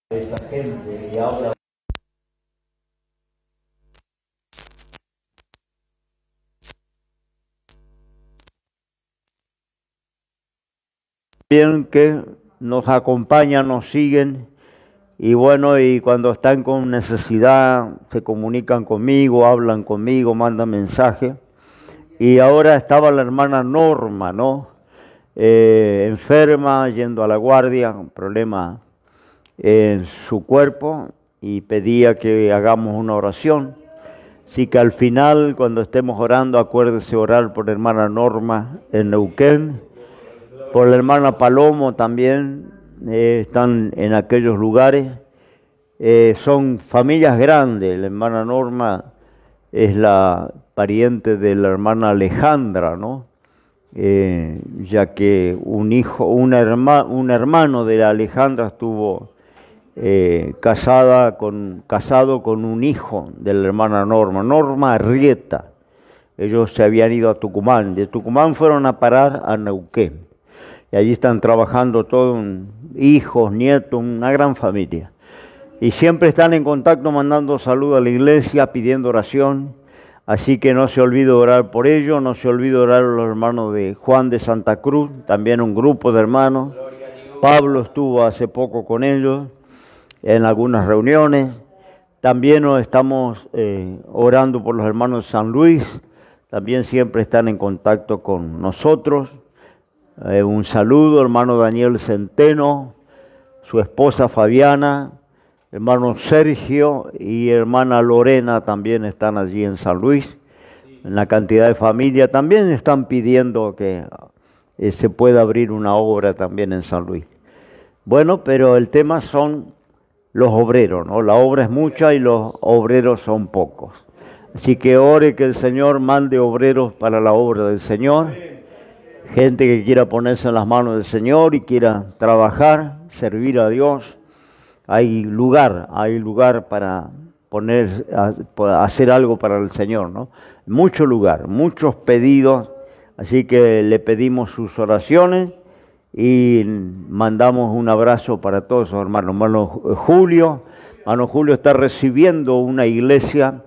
esta gente y habla. Bien que nos acompañan, nos siguen y bueno, y cuando están con necesidad se comunican conmigo, hablan conmigo, mandan mensajes. Y ahora estaba la hermana Norma, ¿no? Enferma, yendo a la guardia, un problema en su cuerpo y pedía que hagamos una oración. Así que al final, cuando estemos orando, acuérdese orar por la hermana Norma en Neuquén, por la hermana Palomo también, están en aquellos lugares. Son familias grandes, la hermana Norma es la pariente de la hermana Alejandra, ¿no? Ya que un hermano de la Alejandra estuvo casado con un hijo de la hermana Norma, Norma Arrieta. Ellos se habían ido a Tucumán, de Tucumán fueron a parar a Neuquén. Y allí están trabajando todos, hijos, nietos, una gran familia. Y siempre están en contacto mandando saludos a la iglesia, pidiendo oración. Así que no se olvide orar por ellos, no se olvide orar a los hermanos de Juan de Santa Cruz, también un grupo de hermanos. Pablo estuvo hace poco con ellos en algunas reuniones. También nos estamos orando por los hermanos de San Luis, también siempre están en contacto con nosotros. Un saludo, hermano Daniel Centeno, su esposa Fabiana, hermano Sergio y hermana Lorena también están allí en San Luis. En la cantidad de familia también están pidiendo que se pueda abrir una obra también en San Luis. Bueno, pero el tema son los obreros, ¿no? La obra es mucha y los obreros son pocos. Así que ore que el Señor mande obreros para la obra del Señor. Gente que quiera ponerse en las manos del Señor y quiera trabajar, servir a Dios. Hay lugar para hacer algo para el Señor, ¿no? Mucho lugar, muchos pedidos, así que le pedimos sus oraciones y mandamos un abrazo para todos los hermanos. Hermano Julio está recibiendo una iglesia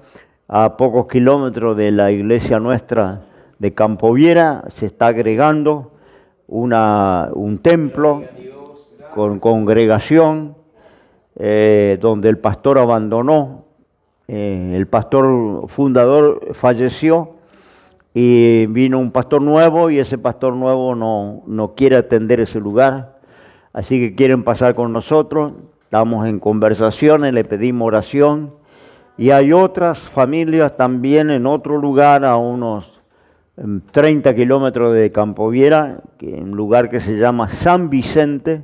a pocos kilómetros de la iglesia nuestra de Campoviera, se está agregando un templo con congregación, donde el pastor abandonó, el pastor fundador falleció y vino un pastor nuevo y ese pastor nuevo no quiere atender ese lugar, así que quieren pasar con nosotros, estamos en conversaciones, le pedimos oración y hay otras familias también en otro lugar a unos 30 kilómetros de Campoviera, un lugar que se llama San Vicente,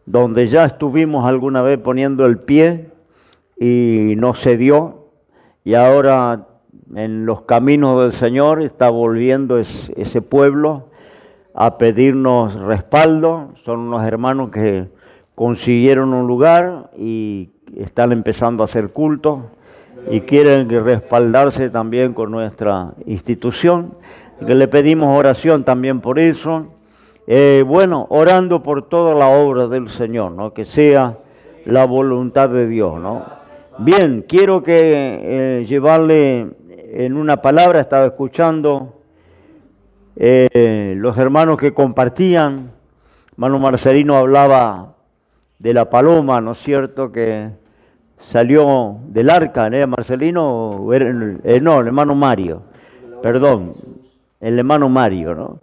donde ya estuvimos alguna vez poniendo el pie y no se dio, y ahora en los caminos del Señor está volviendo ese pueblo a pedirnos respaldo. Son unos hermanos que consiguieron un lugar y están empezando a hacer cultos y quieren respaldarse también con nuestra institución, que le pedimos oración también por eso. Bueno, orando por toda la obra del Señor, ¿no? Que sea la voluntad de Dios, ¿no? Bien, quiero llevarle en una palabra, estaba escuchando los hermanos que compartían. Hermano Marcelino hablaba de la paloma, ¿no es cierto?, que salió del arca, ¿no? Marcelino, no, el hermano Mario, perdón, el hermano Mario, ¿no?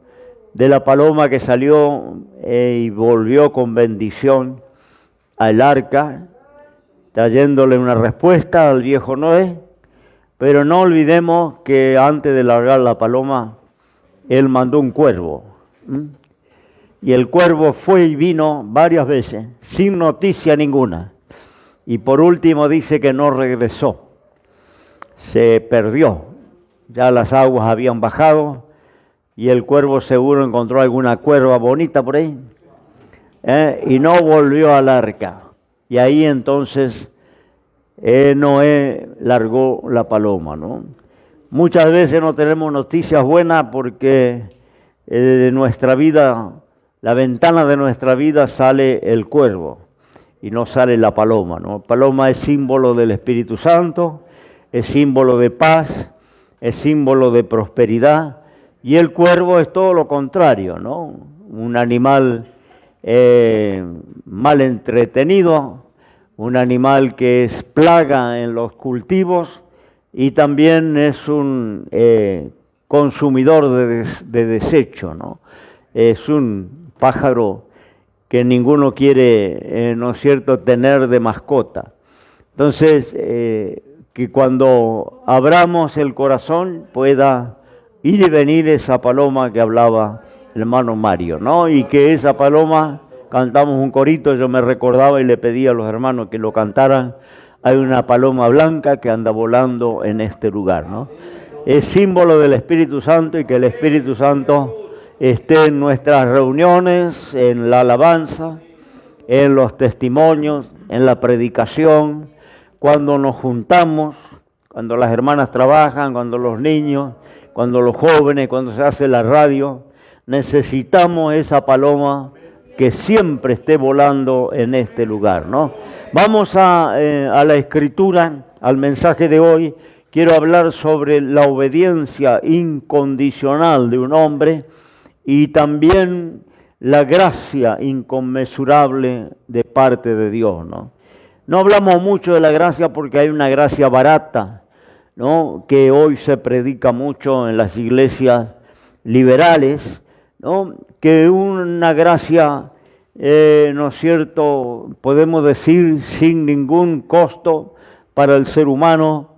De la paloma que salió y volvió con bendición al arca, trayéndole una respuesta al viejo Noé, pero no olvidemos que antes de largar la paloma, él mandó un cuervo, y el cuervo fue y vino varias veces, sin noticia ninguna, y por último dice que no regresó, se perdió, ya las aguas habían bajado, y el cuervo seguro encontró alguna cuerva bonita por ahí, y no volvió al arca. Y ahí entonces Noé largó la paloma, ¿no? Muchas veces no tenemos noticias buenas porque de nuestra vida, la ventana de nuestra vida sale el cuervo. y no sale la paloma, ¿no? Paloma es símbolo del Espíritu Santo, es símbolo de paz, es símbolo de prosperidad, y el cuervo es todo lo contrario, ¿no? Un animal mal entretenido, un animal que es plaga en los cultivos y también es un consumidor de desecho, ¿no? Es un pájaro que ninguno quiere, ¿no es cierto?, tener de mascota. Entonces, que cuando abramos el corazón pueda ir y venir esa paloma que hablaba el hermano Mario, ¿no? Y que esa paloma, cantamos un corito, yo me recordaba y le pedí a los hermanos que lo cantaran, hay una paloma blanca que anda volando en este lugar, ¿no? Es símbolo del Espíritu Santo y que el Espíritu Santo esté en nuestras reuniones, en la alabanza, en los testimonios, en la predicación, cuando nos juntamos, cuando las hermanas trabajan, cuando los niños, cuando los jóvenes, cuando se hace la radio, necesitamos esa paloma que siempre esté volando en este lugar, ¿no? Vamos a la Escritura, al mensaje de hoy. Quiero hablar sobre la obediencia incondicional de un hombre y también la gracia inconmensurable de parte de Dios, ¿no? No hablamos mucho de la gracia porque hay una gracia barata, ¿no?, que hoy se predica mucho en las iglesias liberales, ¿no?, que una gracia, ¿no es cierto?, podemos decir sin ningún costo para el ser humano,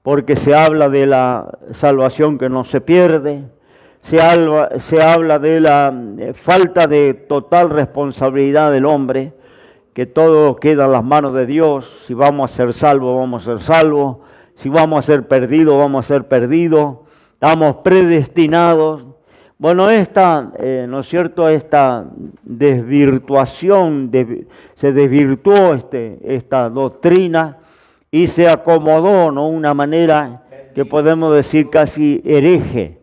porque se habla de la salvación que no se pierde, se habla de la falta de total responsabilidad del hombre, que todo queda en las manos de Dios. Si vamos a ser salvos, vamos a ser salvos. Si vamos a ser perdidos, vamos a ser perdidos. Estamos predestinados. Bueno, ¿no es cierto?, esta desvirtuación, se desvirtuó esta doctrina y se acomodó, ¿no?, una manera que podemos decir casi hereje.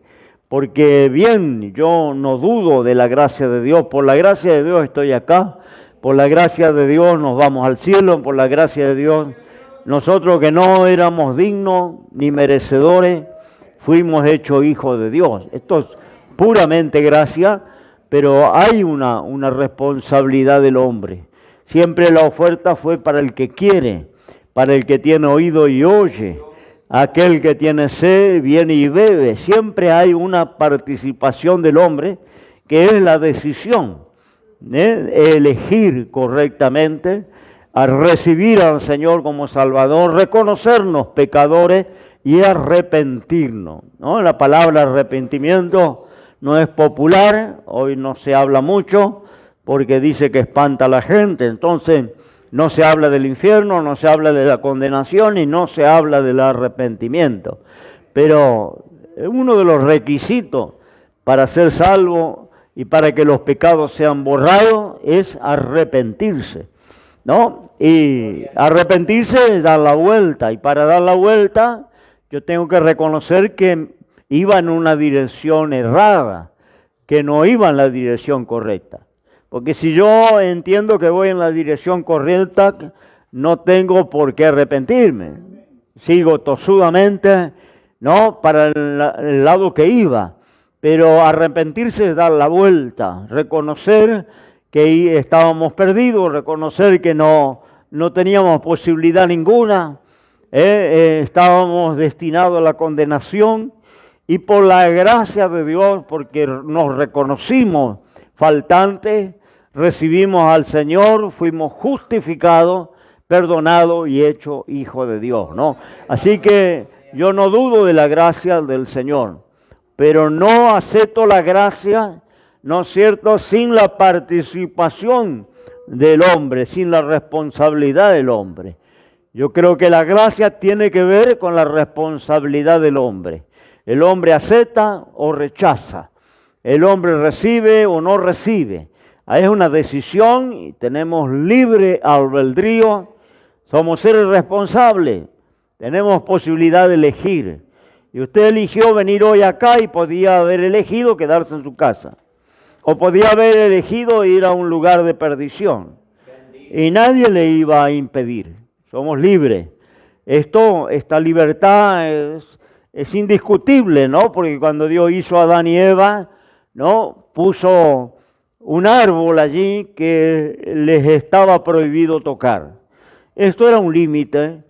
Porque bien, yo no dudo de la gracia de Dios. Por la gracia de Dios estoy acá. Por la gracia de Dios nos vamos al cielo. Por la gracia de Dios, nosotros que no éramos dignos ni merecedores, fuimos hechos hijos de Dios. Esto es puramente gracia, pero hay una responsabilidad del hombre. Siempre la oferta fue para el que quiere, para el que tiene oído y oye. Aquel que tiene sed viene y bebe. Siempre hay una participación del hombre, que es la decisión de elegir correctamente, a recibir al Señor como Salvador, reconocernos pecadores y arrepentirnos, ¿no? La palabra arrepentimiento no es popular, hoy no se habla mucho porque dice que espanta a la gente. Entonces no se habla del infierno, no se habla de la condenación y no se habla del arrepentimiento. Pero uno de los requisitos para ser salvo y para que los pecados sean borrados es arrepentirse, ¿no? Y arrepentirse es dar la vuelta, y para dar la vuelta yo tengo que reconocer que iba en una dirección errada, que no iba en la dirección correcta. Porque si yo entiendo que voy en la dirección correcta, no tengo por qué arrepentirme. Sigo tosudamente, ¿no?, para el lado que iba. Pero arrepentirse es dar la vuelta, reconocer que estábamos perdidos, reconocer que no teníamos posibilidad ninguna, estábamos destinados a la condenación, y por la gracia de Dios, porque nos reconocimos faltantes, recibimos al Señor, fuimos justificados, perdonados y hechos hijos de Dios, ¿no? Así que yo no dudo de la gracia del Señor, pero no acepto la gracia, ¿no es cierto?, sin la participación del hombre, sin la responsabilidad del hombre. Yo creo que la gracia tiene que ver con la responsabilidad del hombre. El hombre acepta o rechaza. El hombre recibe o no recibe. Es una decisión y tenemos libre albedrío. Somos seres responsables. Tenemos posibilidad de elegir. Y usted eligió venir hoy acá y podía haber elegido quedarse en su casa. O podía haber elegido ir a un lugar de perdición. y nadie le iba a impedir. Somos libres. Esta libertad es indiscutible, ¿no? Porque cuando Dios hizo a Adán y Eva, ¿no? Puso un árbol allí que les estaba prohibido tocar. Esto era un límite,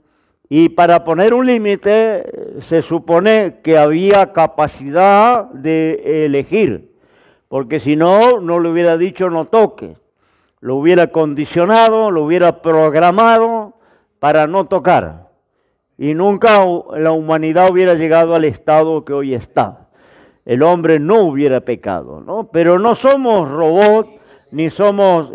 y para poner un límite se supone que había capacidad de elegir, porque si no, no le hubiera dicho no toques, lo hubiera condicionado, lo hubiera programado para no tocar, y nunca la humanidad hubiera llegado al estado que hoy está. El hombre no hubiera pecado, ¿no? Pero no somos robots, ni somos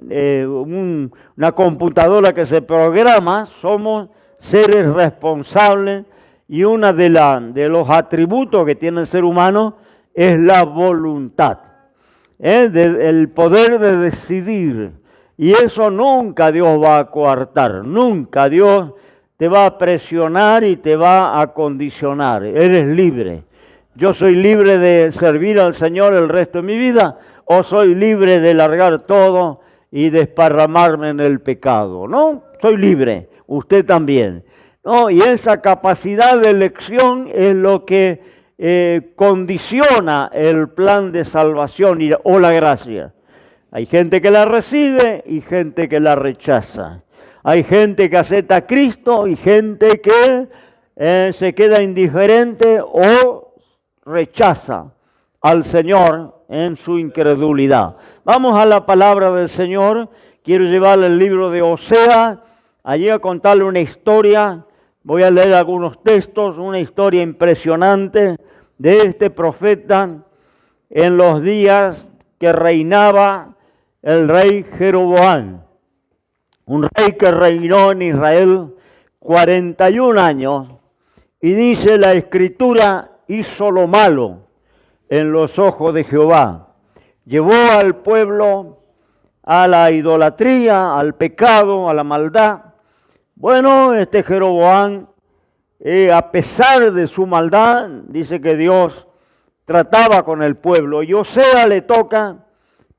una computadora que se programa, somos seres responsables, y uno de los atributos que tiene el ser humano es la voluntad, el poder de decidir. Y eso nunca Dios va a coartar, nunca Dios te va a presionar y te va a condicionar. Eres libre. Yo soy libre de servir al Señor el resto de mi vida, o soy libre de largar todo y desparramarme en el pecado. No, soy libre, usted también. No, y esa capacidad de elección es lo que condiciona el plan de salvación o la gracia. Hay gente que la recibe y gente que la rechaza. Hay gente que acepta a Cristo y gente que se queda indiferente o rechaza al Señor en su incredulidad. Vamos a la palabra del Señor. Quiero llevarle el libro de Oseas, allí a contarle una historia. Voy a leer algunos textos, una historia impresionante de este profeta en los días que reinaba el rey Jeroboam. Un rey que reinó en Israel 41 años, y dice la Escritura, hizo lo malo en los ojos de Jehová. Llevó al pueblo a la idolatría, al pecado, a la maldad. Bueno, este Jeroboam, a pesar de su maldad, dice que Dios trataba con el pueblo. Y Oseas le toca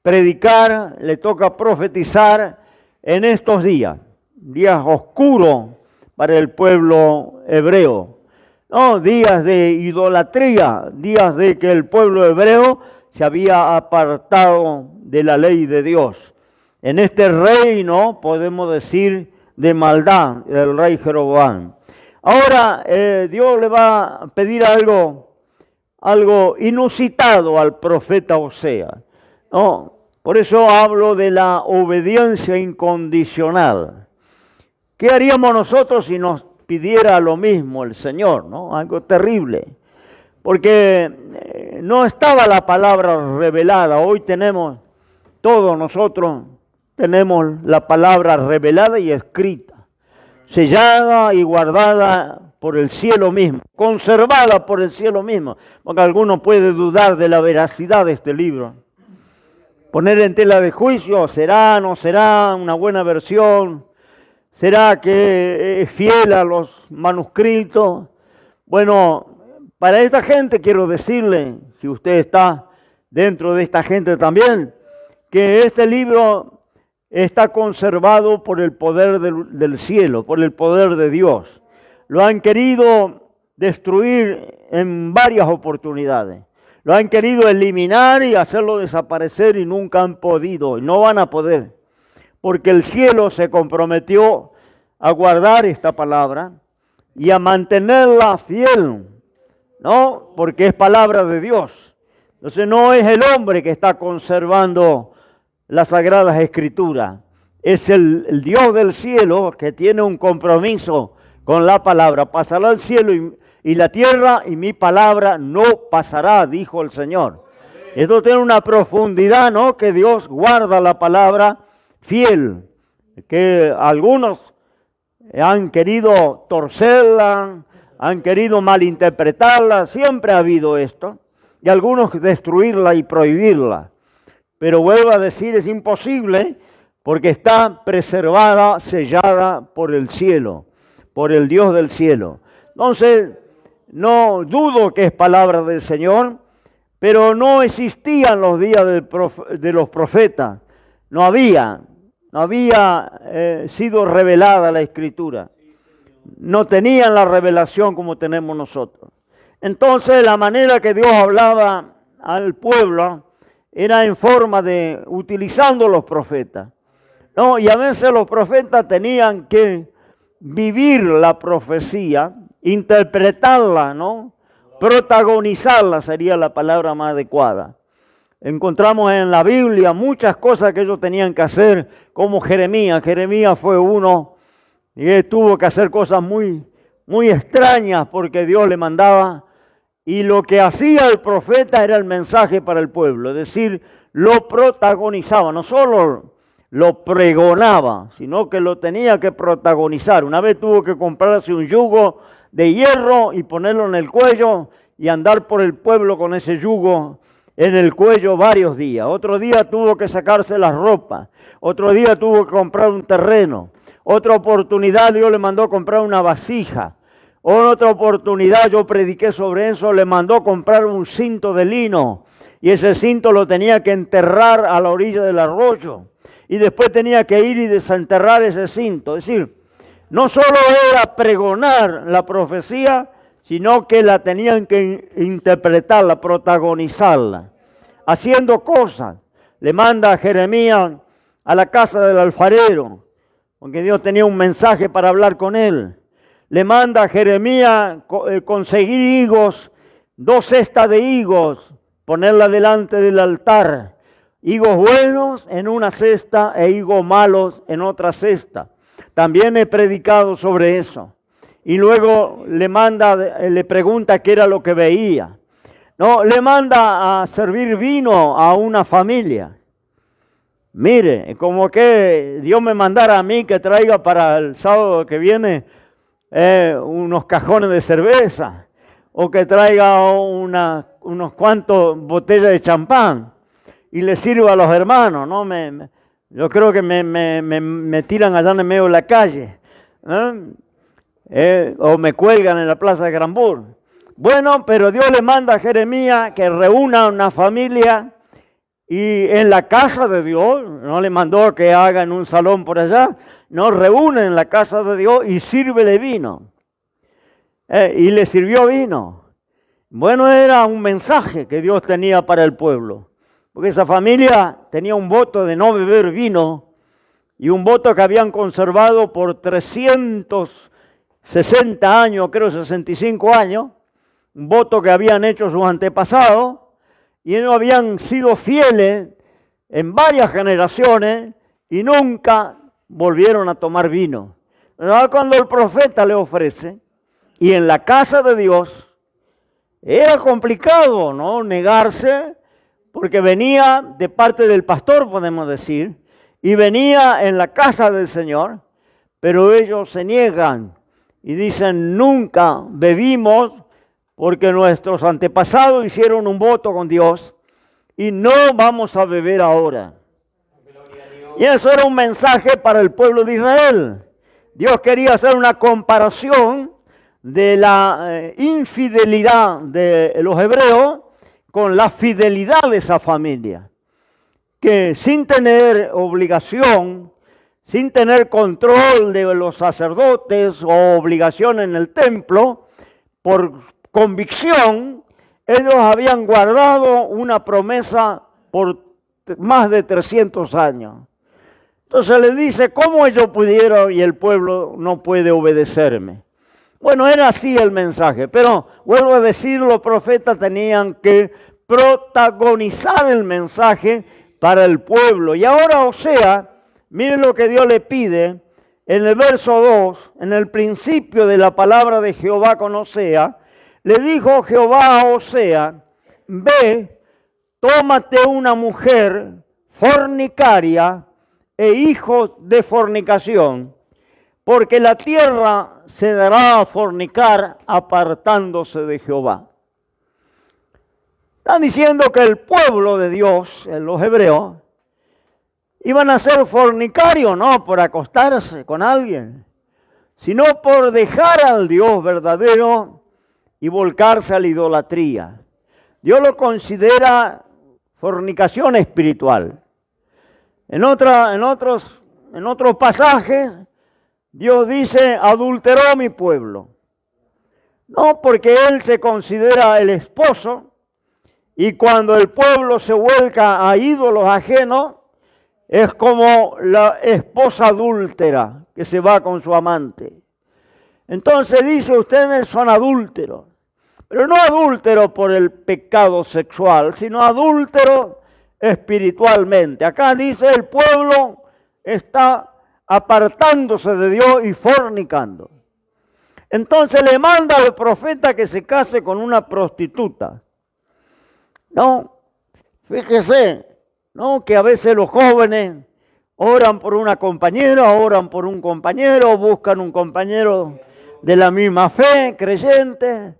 predicar, le toca profetizar en estos días oscuros para el pueblo hebreo. No, días de idolatría, días de que el pueblo hebreo se había apartado de la ley de Dios. En este reino, podemos decir, de maldad, del rey Jeroboam. Ahora Dios le va a pedir algo inusitado al profeta Oseas. No, por eso hablo de la obediencia incondicional. ¿Qué haríamos nosotros si nos pidiera lo mismo el Señor, ¿no? Algo terrible. Porque no estaba la palabra revelada. Hoy todos nosotros tenemos la palabra revelada y escrita, sellada y guardada por el cielo mismo, conservada por el cielo mismo. Porque alguno puede dudar de la veracidad de este libro. Poner en tela de juicio, ¿será, no será una buena versión? ¿Será que es fiel a los manuscritos? Bueno, para esta gente quiero decirle, si usted está dentro de esta gente también, que este libro está conservado por el poder del cielo, por el poder de Dios. Lo han querido destruir en varias oportunidades. Lo han querido eliminar y hacerlo desaparecer y nunca han podido, y no van a poder. Porque el cielo se comprometió a guardar esta palabra y a mantenerla fiel, ¿no? Porque es palabra de Dios. Entonces no es el hombre que está conservando las Sagradas Escrituras, es el Dios del cielo que tiene un compromiso con la palabra. Pasará el cielo y la tierra, y mi palabra no pasará, dijo el Señor. Esto tiene una profundidad, ¿no? Que Dios guarda la palabra fiel, que algunos han querido torcerla, han querido malinterpretarla, siempre ha habido esto, y algunos destruirla y prohibirla. Pero vuelvo a decir, es imposible, porque está preservada, sellada por el cielo, por el Dios del cielo. Entonces, no dudo que es palabra del Señor, pero no existían los días de los profetas, no había. no había sido revelada la Escritura. No tenían la revelación como tenemos nosotros. Entonces la manera que Dios hablaba al pueblo era en forma de utilizando los profetas. No, y a veces los profetas tenían que vivir la profecía, interpretarla, ¿no? Protagonizarla sería la palabra más adecuada. Encontramos en la Biblia muchas cosas que ellos tenían que hacer, como Jeremías. Jeremías fue uno y él tuvo que hacer cosas muy extrañas porque Dios le mandaba. Y lo que hacía el profeta era el mensaje para el pueblo, es decir, lo protagonizaba, no solo lo pregonaba, sino que lo tenía que protagonizar. Una vez tuvo que comprarse un yugo de hierro y ponerlo en el cuello y andar por el pueblo con ese yugo en el cuello varios días. Otro día tuvo que sacarse las ropas, otro día tuvo que comprar un terreno, otra oportunidad Dios le mandó comprar una vasija. En otra oportunidad yo prediqué sobre eso, le mandó comprar un cinto de lino y ese cinto lo tenía que enterrar a la orilla del arroyo y después tenía que ir y desenterrar ese cinto. Es decir, no solo era pregonar la profecía, sino que la tenían que interpretarla, protagonizarla, haciendo cosas. Le manda a Jeremías a la casa del alfarero, porque Dios tenía un mensaje para hablar con él. Le manda a Jeremías conseguir higos, 2 cestas de higos, ponerla delante del altar. Higos buenos en una cesta e higos malos en otra cesta. También he predicado sobre eso. Y luego le pregunta qué era lo que veía. No, le manda a servir vino a una familia. Mire, como que Dios me mandara a mí que traiga para el sábado que viene unos cajones de cerveza o que traiga unos cuantos botellas de champán y le sirva a los hermanos, ¿no? Yo creo que me tiran allá en medio de la calle, o me cuelgan en la plaza de Granbur. Bueno, pero Dios le manda a Jeremías que reúna una familia y en la casa de Dios, no le mandó que haga en un salón por allá, no, reúne en la casa de Dios y sírvele vino. Y le sirvió vino. Bueno, era un mensaje que Dios tenía para el pueblo, porque esa familia tenía un voto de no beber vino y un voto que habían conservado por 360 años, creo 65 años, un voto que habían hecho sus antepasados y ellos habían sido fieles en varias generaciones y nunca volvieron a tomar vino. Pero cuando el profeta le ofrece, y en la casa de Dios, era complicado, ¿no? Negarse, porque venía de parte del pastor, podemos decir, y venía en la casa del Señor, pero ellos se niegan y dicen, nunca bebimos porque nuestros antepasados hicieron un voto con Dios y no vamos a beber ahora. Y eso era un mensaje para el pueblo de Israel. Dios quería hacer una comparación de la infidelidad de los hebreos con la fidelidad de esa familia, que sin tener obligación, sin tener control de los sacerdotes o obligación en el templo, por convicción, ellos habían guardado una promesa por más de 300 años. Entonces le dice, ¿cómo ellos pudieron y el pueblo no puede obedecerme? Bueno, era así el mensaje, pero vuelvo a decir, los profetas tenían que protagonizar el mensaje para el pueblo. Y ahora Osea, miren lo que Dios le pide en el verso 2, en el principio de la palabra de Jehová con Osea, le dijo Jehová a Osea, ve, tómate una mujer fornicaria e hijos de fornicación, porque la tierra se dará a fornicar apartándose de Jehová. Están diciendo que el pueblo de Dios, los hebreos, iban a ser fornicarios, no por acostarse con alguien, sino por dejar al Dios verdadero y volcarse a la idolatría. Dios lo considera fornicación espiritual. En otros en otros pasajes, Dios dice, adulteró mi pueblo. No, porque Él se considera el esposo, y cuando el pueblo se vuelca a ídolos ajenos, es como la esposa adúltera que se va con su amante. Entonces dice, ustedes son adúlteros, pero no adúlteros por el pecado sexual, sino adúlteros espiritualmente. Acá dice, el pueblo está apartándose de Dios y fornicando. Entonces le manda al profeta que se case con una prostituta. No, fíjese, no, que a veces los jóvenes oran por una compañera, oran por un compañero, buscan un compañero de la misma fe, creyente,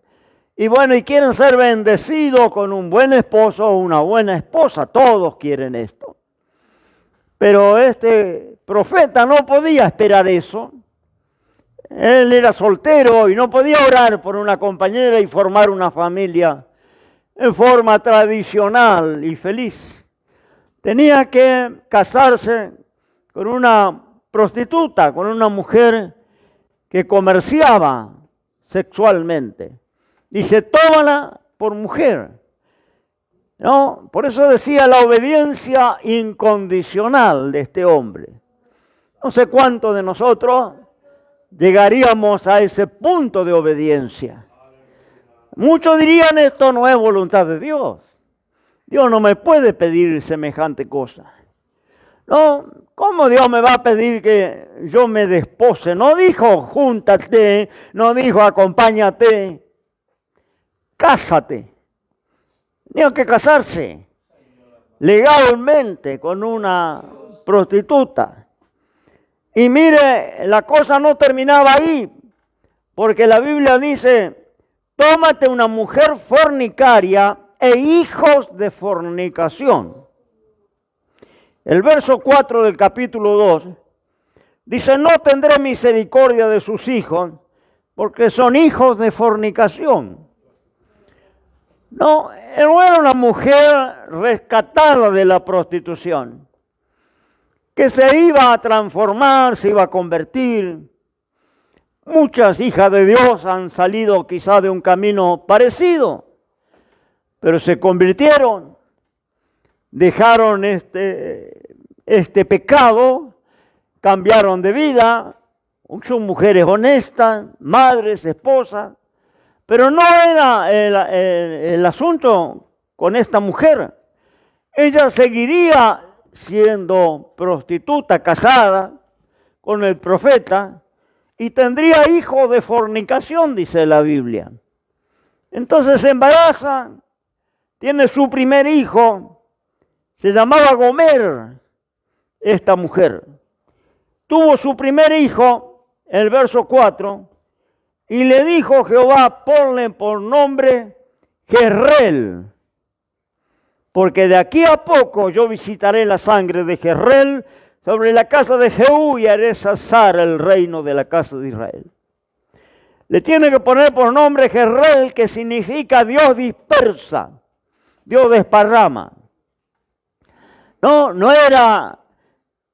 y bueno, y quieren ser bendecidos con un buen esposo o una buena esposa. Todos quieren esto. Pero este profeta no podía esperar eso. Él era soltero y no podía orar por una compañera y formar una familia en forma tradicional y feliz. Tenía que casarse con una prostituta, con una mujer que comerciaba sexualmente. Dice, tómala por mujer. ¿No? Por eso decía la obediencia incondicional de este hombre. No sé cuántos de nosotros llegaríamos a ese punto de obediencia. Muchos dirían, esto no es voluntad de Dios. Dios no me puede pedir semejante cosa. No, ¿cómo Dios me va a pedir que yo me despose? No dijo, júntate, no dijo, acompáñate. Cásate. Tenía que casarse legalmente con una prostituta. Y mire, la cosa no terminaba ahí, porque la Biblia dice, tómate una mujer fornicaria e hijos de fornicación. El verso 4 del capítulo 2 dice, no tendré misericordia de sus hijos, porque son hijos de fornicación. No era una mujer rescatada de la prostitución, que se iba a transformar, se iba a convertir. Muchas hijas de Dios han salido quizá de un camino parecido, pero se convirtieron, dejaron este pecado, cambiaron de vida, son mujeres honestas, madres, esposas. Pero no era el asunto con esta mujer. Ella seguiría siendo prostituta, casada con el profeta, y tendría hijos de fornicación, dice la Biblia. Entonces se embaraza, tiene su primer hijo, se llamaba Gomer, esta mujer. Tuvo su primer hijo, el verso 4, y le dijo Jehová, ponle por nombre Jezreel, porque de aquí a poco yo visitaré la sangre de Jezreel sobre la casa de Jehú y haré cesar el reino de la casa de Israel. Le tiene que poner por nombre Jezreel, que significa Dios dispersa, Dios desparrama. No era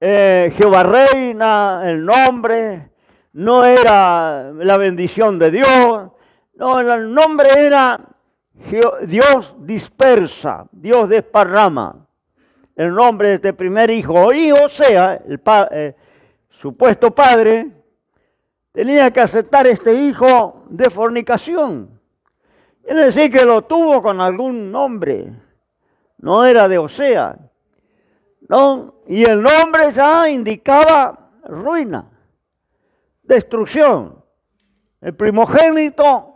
Jehová reina el nombre, no era la bendición de Dios, no, el nombre era Dios dispersa, Dios desparrama. El nombre de este primer hijo, y Osea, el supuesto padre, tenía que aceptar este hijo de fornicación. Quiere decir que lo tuvo con algún nombre, no era de Osea, ¿no? Y el nombre ya indicaba ruina, destrucción. El primogénito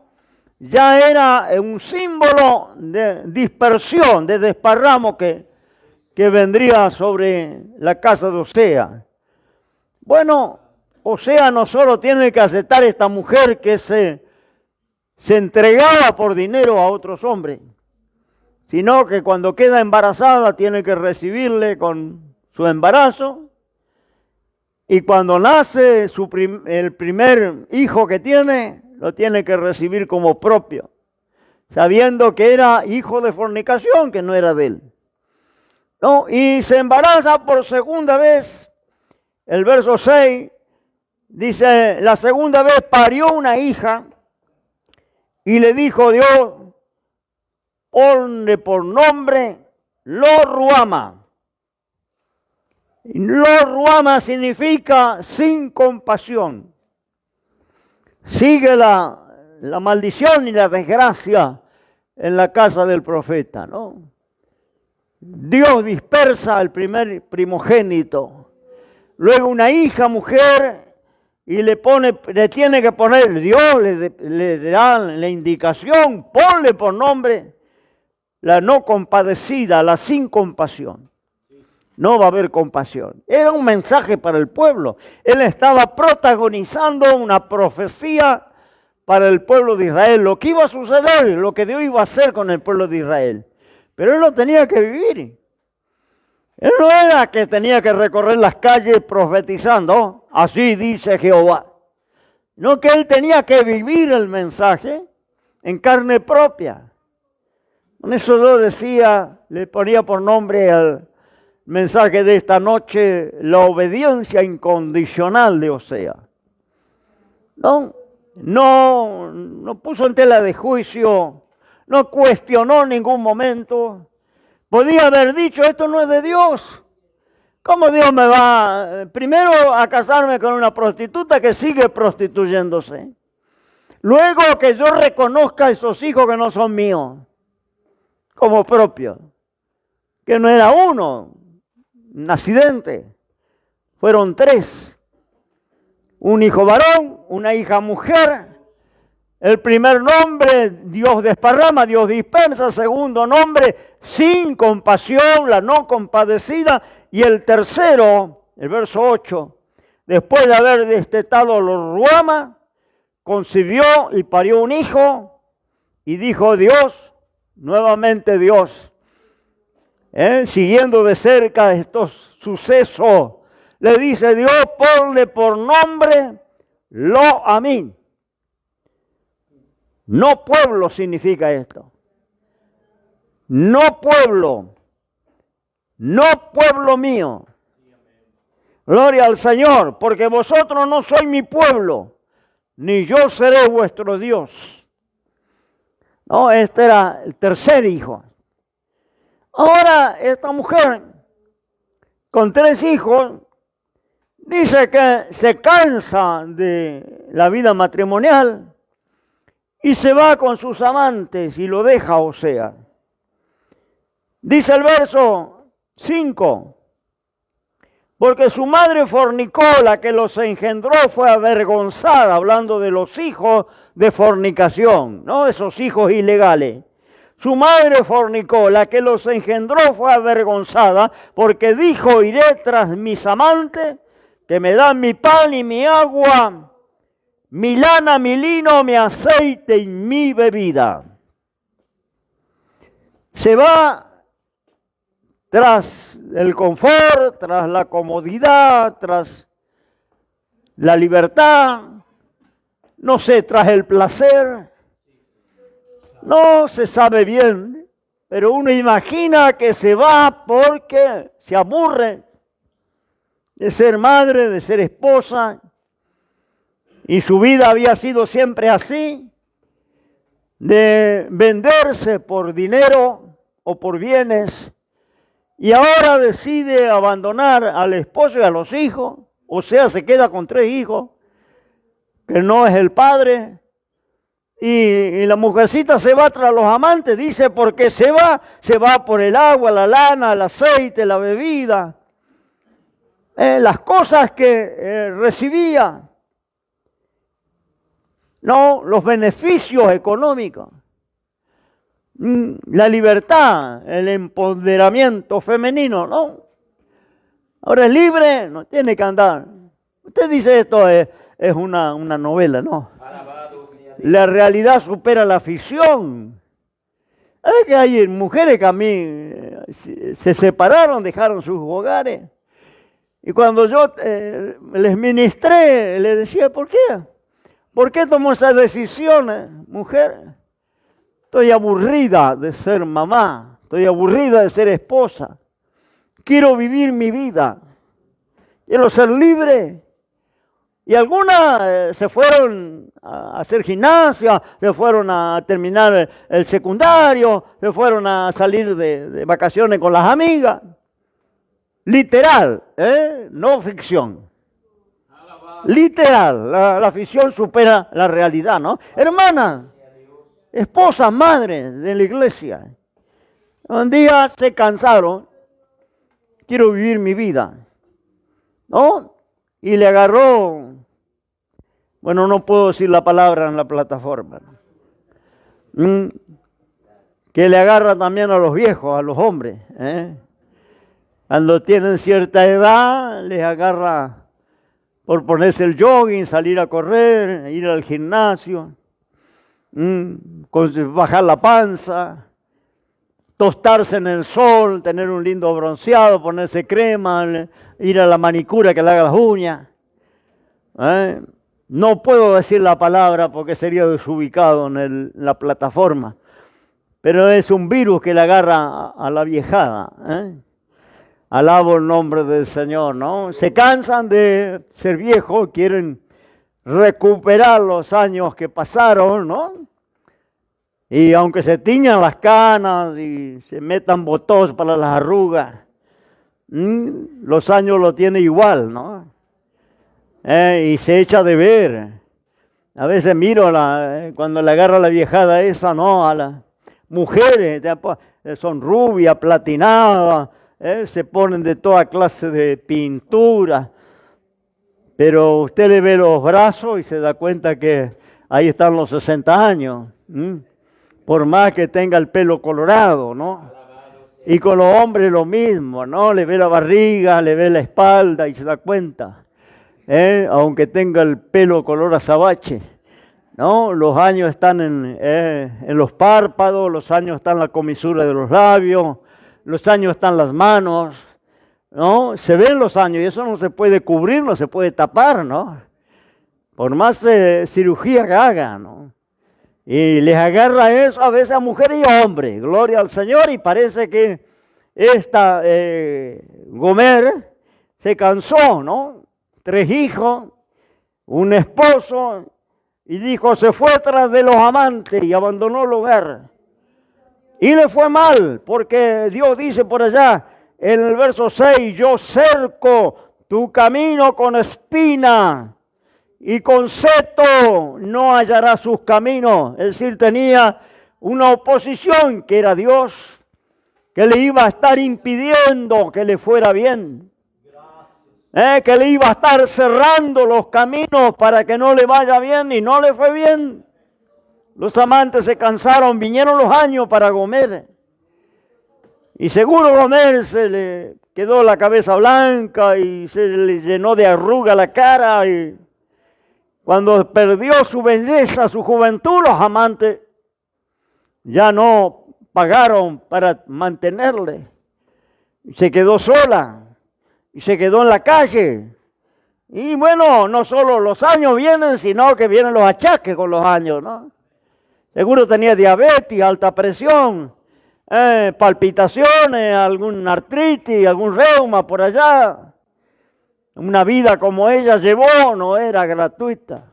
ya era un símbolo de dispersión, de desparramo que vendría sobre la casa de Osea. Bueno, Osea no solo tiene que aceptar esta mujer que se entregaba por dinero a otros hombres, sino que cuando queda embarazada tiene que recibirle con su embarazo, y cuando nace el primer hijo que tiene, lo tiene que recibir como propio, sabiendo que era hijo de fornicación, que no era de él. ¿No? Y se embaraza por segunda vez, el verso 6, dice, la segunda vez parió una hija y le dijo Dios, ponle por nombre Lo-Ruama. Lo-Ruama significa sin compasión. Sigue la maldición y la desgracia en la casa del profeta, ¿no? Dios dispersa al primer primogénito. Luego una hija, mujer, y le tiene que poner, Dios le da la indicación, ponle por nombre la no compadecida, la sin compasión. No va a haber compasión. Era un mensaje para el pueblo. Él estaba protagonizando una profecía para el pueblo de Israel. Lo que iba a suceder, lo que Dios iba a hacer con el pueblo de Israel. Pero él lo tenía que vivir. Él no era que tenía que recorrer las calles profetizando, así dice Jehová. No, que él tenía que vivir el mensaje en carne propia. Con eso yo decía, le ponía por nombre al mensaje de esta noche, la obediencia incondicional de Osea. No puso en tela de juicio, no cuestionó en ningún momento. Podía haber dicho, esto no es de Dios. ¿Cómo Dios me va primero a casarme con una prostituta que sigue prostituyéndose? Luego que yo reconozca a esos hijos que no son míos, como propios, que no era uno, un accidente, fueron 3. Un hijo varón, una hija mujer. El primer nombre, Dios desparrama, Dios dispersa. Segundo nombre, sin compasión, la no compadecida. Y el tercero, el verso 8, después de haber destetado a Lo-Ruama, concibió y parió un hijo. Y dijo Dios, nuevamente Dios, siguiendo de cerca estos sucesos, le dice Dios, ponle por nombre Lo-Ammi. No pueblo significa esto. No pueblo. No pueblo mío. Gloria al Señor, porque vosotros no sois mi pueblo, ni yo seré vuestro Dios. No, este era el tercer hijo. Ahora esta mujer con 3 hijos dice que se cansa de la vida matrimonial y se va con sus amantes y lo deja a Osea. Dice el verso 5, porque su madre fornicó, la que los engendró fue avergonzada, hablando de los hijos de fornicación, ¿no? Esos hijos ilegales. Su madre fornicó, la que los engendró fue avergonzada, porque dijo, iré tras mis amantes, que me dan mi pan y mi agua, mi lana, mi lino, mi aceite y mi bebida. Se va tras el confort, tras la comodidad, tras la libertad, no sé, tras el placer. No se sabe bien, pero uno imagina que se va porque se aburre de ser madre, de ser esposa, y su vida había sido siempre así, de venderse por dinero o por bienes, y ahora decide abandonar al esposo y a los hijos, o sea, se queda con 3 hijos, que no es el padre, y la mujercita se va tras los amantes, dice, porque se va por el agua, la lana, el aceite, la bebida, las cosas que recibía, no, los beneficios económicos, la libertad, el empoderamiento femenino, ¿no? Ahora es libre, no tiene que andar. Usted dice esto es una novela, ¿no? La realidad supera la ficción. ¿Sabe que hay mujeres que a mí se separaron, dejaron sus hogares? Y cuando yo les ministré, les decía, ¿por qué? ¿Por qué tomó esa decisión, mujer? Estoy aburrida de ser mamá, estoy aburrida de ser esposa. Quiero vivir mi vida. quiero ser libre. Y algunas se fueron a hacer gimnasia, se fueron a terminar el secundario, se fueron a salir de vacaciones con las amigas. Literal, no ficción. Literal, la ficción supera la realidad, ¿no? Hermanas, esposas, madres de la iglesia, un día se cansaron, quiero vivir mi vida, ¿no? Y le agarró, bueno, no puedo decir la palabra en la plataforma, ¿no? Que le agarra también a los viejos, a los hombres, Cuando tienen cierta edad, les agarra por ponerse el jogging, salir a correr, ir al gimnasio, bajar la panza, tostarse en el sol, tener un lindo bronceado, ponerse crema, ir a la manicura que le haga las uñas. No puedo decir la palabra porque sería desubicado en la plataforma, pero es un virus que le agarra a la viejada. Alabo el nombre del Señor, ¿no? Se cansan de ser viejos, quieren recuperar los años que pasaron, ¿no? Y aunque se tiñan las canas y se metan botox para las arrugas, los años lo tiene igual, ¿no? Y se echa de ver. A veces miro cuando le agarra la viejada esa, ¿no? A las mujeres, son rubias, platinadas, se ponen de toda clase de pintura, pero usted le ve los brazos y se da cuenta que ahí están los 60 años, por más que tenga el pelo colorado, ¿no? Y con los hombres lo mismo, ¿no? Le ve la barriga, le ve la espalda y se da cuenta, aunque tenga el pelo color azabache, ¿no? Los años están en los párpados, los años están en la comisura de los labios, los años están en las manos, ¿no? Se ven los años y eso no se puede cubrir, no se puede tapar, ¿no? Por más cirugía que hagan, ¿no? Y les agarra eso a veces a mujeres y hombres, gloria al Señor, y parece que esta Gomer se cansó, ¿no? 3 hijos, un esposo, y dijo, se fue tras de los amantes y abandonó el hogar. Y le fue mal, porque Dios dice por allá, en el verso 6, yo cerco tu camino con espina y con seto no hallarás sus caminos. Es decir, tenía una oposición que era Dios, que le iba a estar impidiendo que le fuera bien. Que le iba a estar cerrando los caminos para que no le vaya bien y no le fue bien. Los amantes se cansaron, vinieron los años para Gomer. Y seguro Gomer se le quedó la cabeza blanca y se le llenó de arruga la cara. Y cuando perdió su belleza, su juventud, los amantes ya no pagaron para mantenerle. Y se quedó sola y se quedó en la calle. Y bueno, no solo los años vienen, sino que vienen los achaques con los años, ¿no? Seguro tenía diabetes, alta presión, palpitaciones, algún artritis, algún reuma por allá. Una vida como ella llevó no era gratuita,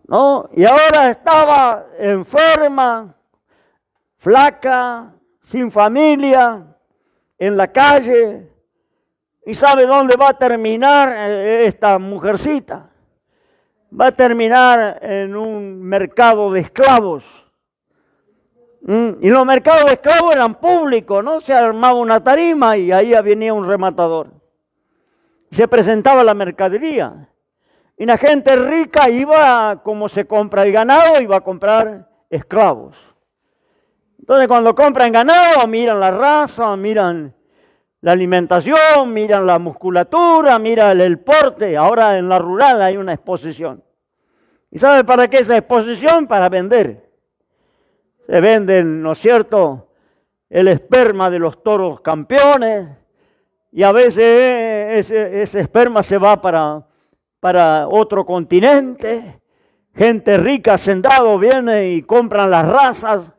¿no? Y ahora estaba enferma, flaca, sin familia, en la calle. ¿Y sabe dónde va a terminar esta mujercita? Va a terminar en un mercado de esclavos. Y los mercados de esclavos eran públicos, ¿no? Se armaba una tarima y ahí venía un rematador. Se presentaba la mercadería. Y la gente rica iba, como se compra el ganado, iba a comprar esclavos. Entonces cuando compran ganado, miran la raza, miran la alimentación, miran la musculatura, miran el porte. Ahora en la rural hay una exposición. ¿Y sabe para qué esa exposición? Para vender. Se venden, ¿no es cierto?, el esperma de los toros campeones. Y a veces ese esperma se va para otro continente. Gente rica, hacendado, viene y compran las razas.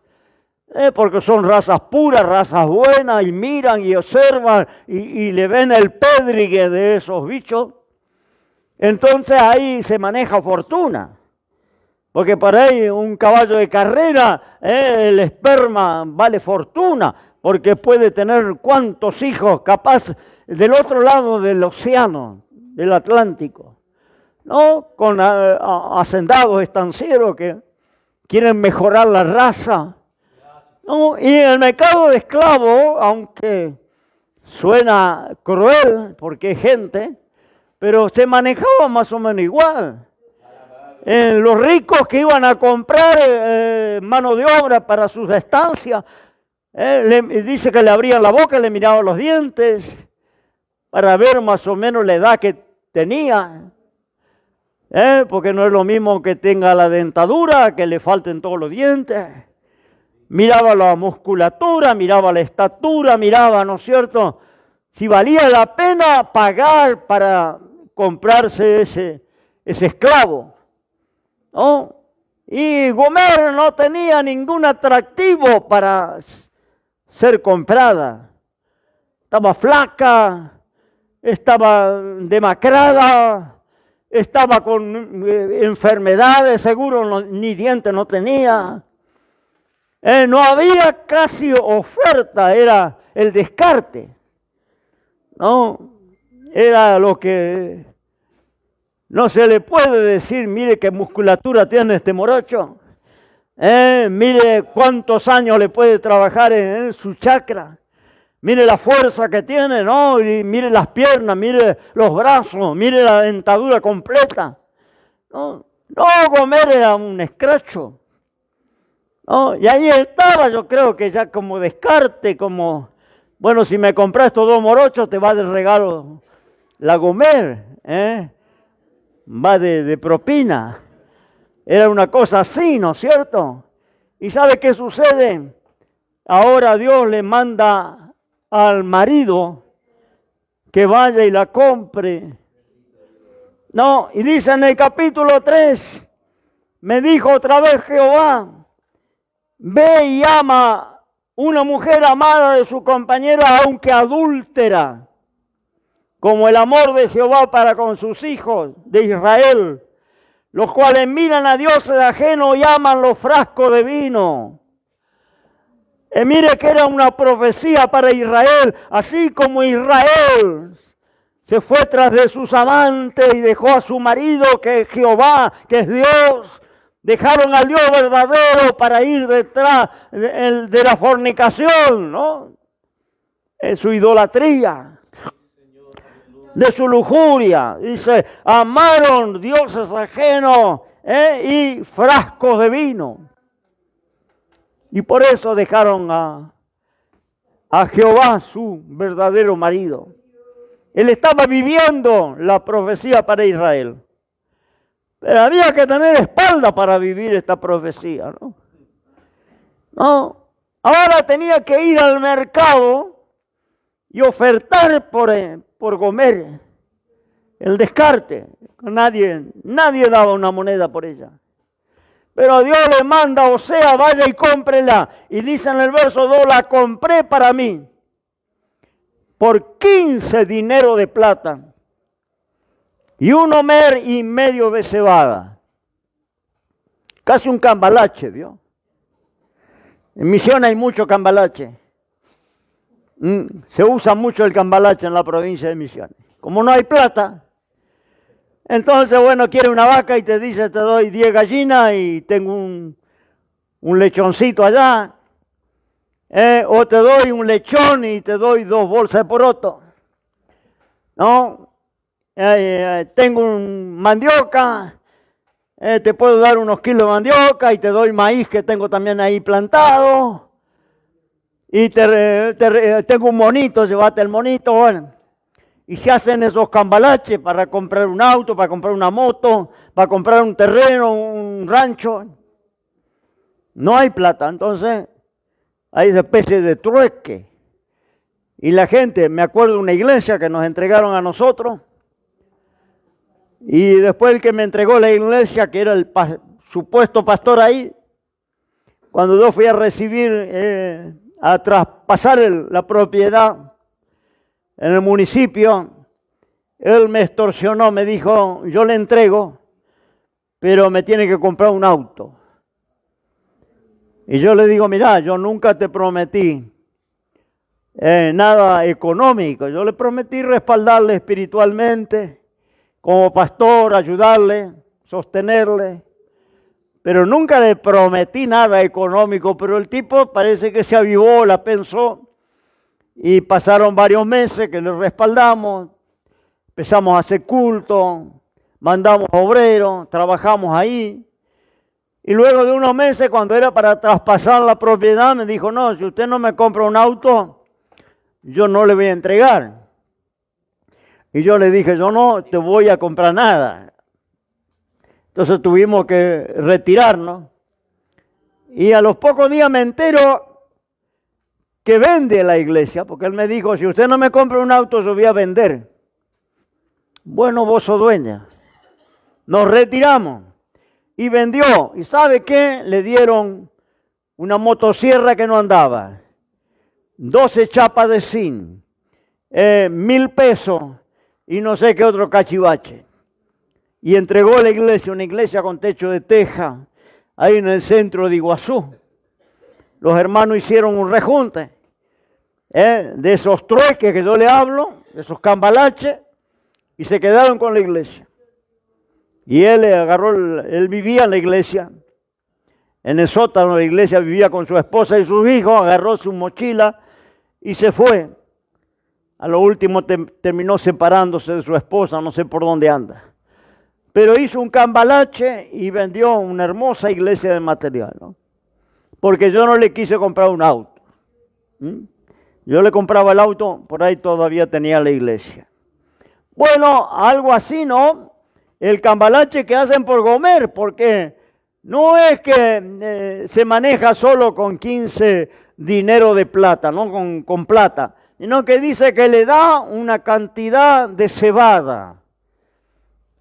porque son razas puras, razas buenas, y miran y observan y le ven el pédrigue de esos bichos. Entonces ahí se maneja fortuna. Porque para ahí un caballo de carrera, el esperma vale fortuna, porque puede tener cuantos hijos capaz del otro lado del océano, del Atlántico, ¿no? Con hacendados estancieros que quieren mejorar la raza, ¿no? Y el mercado de esclavos, aunque suena cruel porque es gente, pero se manejaba más o menos igual. Los ricos que iban a comprar mano de obra para sus estancias, dice que le abrían la boca, le miraban los dientes para ver más o menos la edad que tenía, porque no es lo mismo que tenga la dentadura, que le falten todos los dientes. Miraba la musculatura, miraba la estatura, miraba, ¿no es cierto?, si valía la pena pagar para comprarse ese esclavo, ¿no? Y Gomer no tenía ningún atractivo para ser comprada. Estaba flaca, estaba demacrada, estaba con enfermedades, seguro ni dientes no tenía. No había casi oferta, era el descarte, ¿no? Era lo que no se le puede decir, mire qué musculatura tiene este morocho, mire cuántos años le puede trabajar en su chakra, mire la fuerza que tiene, ¿no? Y mire las piernas, mire los brazos, mire la dentadura completa. No, Gomer era un escracho, ¿no? Y ahí estaba, yo creo que ya como descarte, como, bueno, si me compras estos 2 morochos te va de regalo la Gomer, va de propina. Era una cosa así, ¿no es cierto? ¿Y sabe qué sucede? Ahora Dios le manda al marido que vaya y la compre. No, y dice en el capítulo 3, me dijo otra vez Jehová, ve y ama una mujer amada de su compañera, aunque adúltera, como el amor de Jehová para con sus hijos de Israel, los cuales miran a dioses ajenos y aman los frascos de vino. Mire que era una profecía para Israel, así como Israel se fue tras de sus amantes y dejó a su marido, que es Jehová, que es Dios. Dejaron al Dios verdadero para ir detrás de la fornicación, ¿no? En su idolatría, de su lujuria. Dice, amaron dioses ajenos y frascos de vino. Y por eso dejaron a Jehová, su verdadero marido. Él estaba viviendo la profecía para Israel. Pero había que tener espalda para vivir esta profecía, ¿no? No. Ahora tenía que ir al mercado y ofertar por Gomer el descarte. Nadie daba una moneda por ella. Pero Dios le manda, o sea, vaya y cómprela. Y dice en el verso 2, la compré para mí por 15 dineros de plata y 1 homer y medio de cebada. Casi un cambalache, ¿vio? En Misiones hay mucho cambalache. Se usa mucho el cambalache en la provincia de Misiones. Como no hay plata, entonces, bueno, quiere una vaca y te dice, te doy 10 gallinas y tengo un lechoncito allá. O te doy un lechón y te doy 2 bolsas de poroto. ¿No? Tengo un mandioca, te puedo dar unos kilos de mandioca y te doy maíz que tengo también ahí plantado. Y tengo un monito, llévate el monito, bueno. Y se hacen esos cambalaches para comprar un auto, para comprar una moto, para comprar un terreno, un rancho. No hay plata, entonces hay esa especie de trueque. Y la gente, me acuerdo de una iglesia que nos entregaron a nosotros. Y después el que me entregó la iglesia, que era el supuesto pastor ahí, Cuando yo fui a recibir, a traspasar la propiedad en el municipio, él me extorsionó, me dijo, yo le entrego, pero me tiene que comprar un auto. Y yo le digo, mira, yo nunca te prometí nada económico, yo le prometí respaldarle espiritualmente, como pastor, ayudarle, sostenerle, pero nunca le prometí nada económico. Pero el tipo parece que se avivó, la pensó, y pasaron varios meses que le respaldamos, empezamos a hacer culto, mandamos obreros, trabajamos ahí. Y luego de unos meses, cuando era para traspasar la propiedad, me dijo, no, si usted no me compra un auto, yo no le voy a entregar. Y yo le dije, yo no te voy a comprar nada. Entonces tuvimos que retirarnos. Y a los pocos días me entero que vende la iglesia, porque él me dijo, si usted no me compra un auto, yo voy a vender. Bueno, vos sos dueña. Nos retiramos y vendió. ¿Y sabe qué? Le dieron una motosierra que no andaba, 12 chapas de zinc, 1.000 pesos y no sé qué otro cachivache. Y entregó la iglesia, una iglesia con techo de teja, ahí en el centro de Iguazú. Los hermanos hicieron un rejunte de esos trueques que yo le hablo, de esos cambalaches, y se quedaron con la iglesia. Y él agarró, él vivía en la iglesia, en el sótano de la iglesia, vivía con su esposa y sus hijos, agarró su mochila y se fue. A lo último terminó separándose de su esposa, no sé por dónde anda. Pero hizo un cambalache y vendió una hermosa iglesia de material, ¿no? Porque yo no le quise comprar un auto. Yo le compraba el auto, por ahí todavía tenía la iglesia. Bueno, algo así, ¿no? El cambalache que hacen por comer, porque no es que se maneja solo con 15 dinero de plata, no con plata, sino que dice que le da una cantidad de cebada,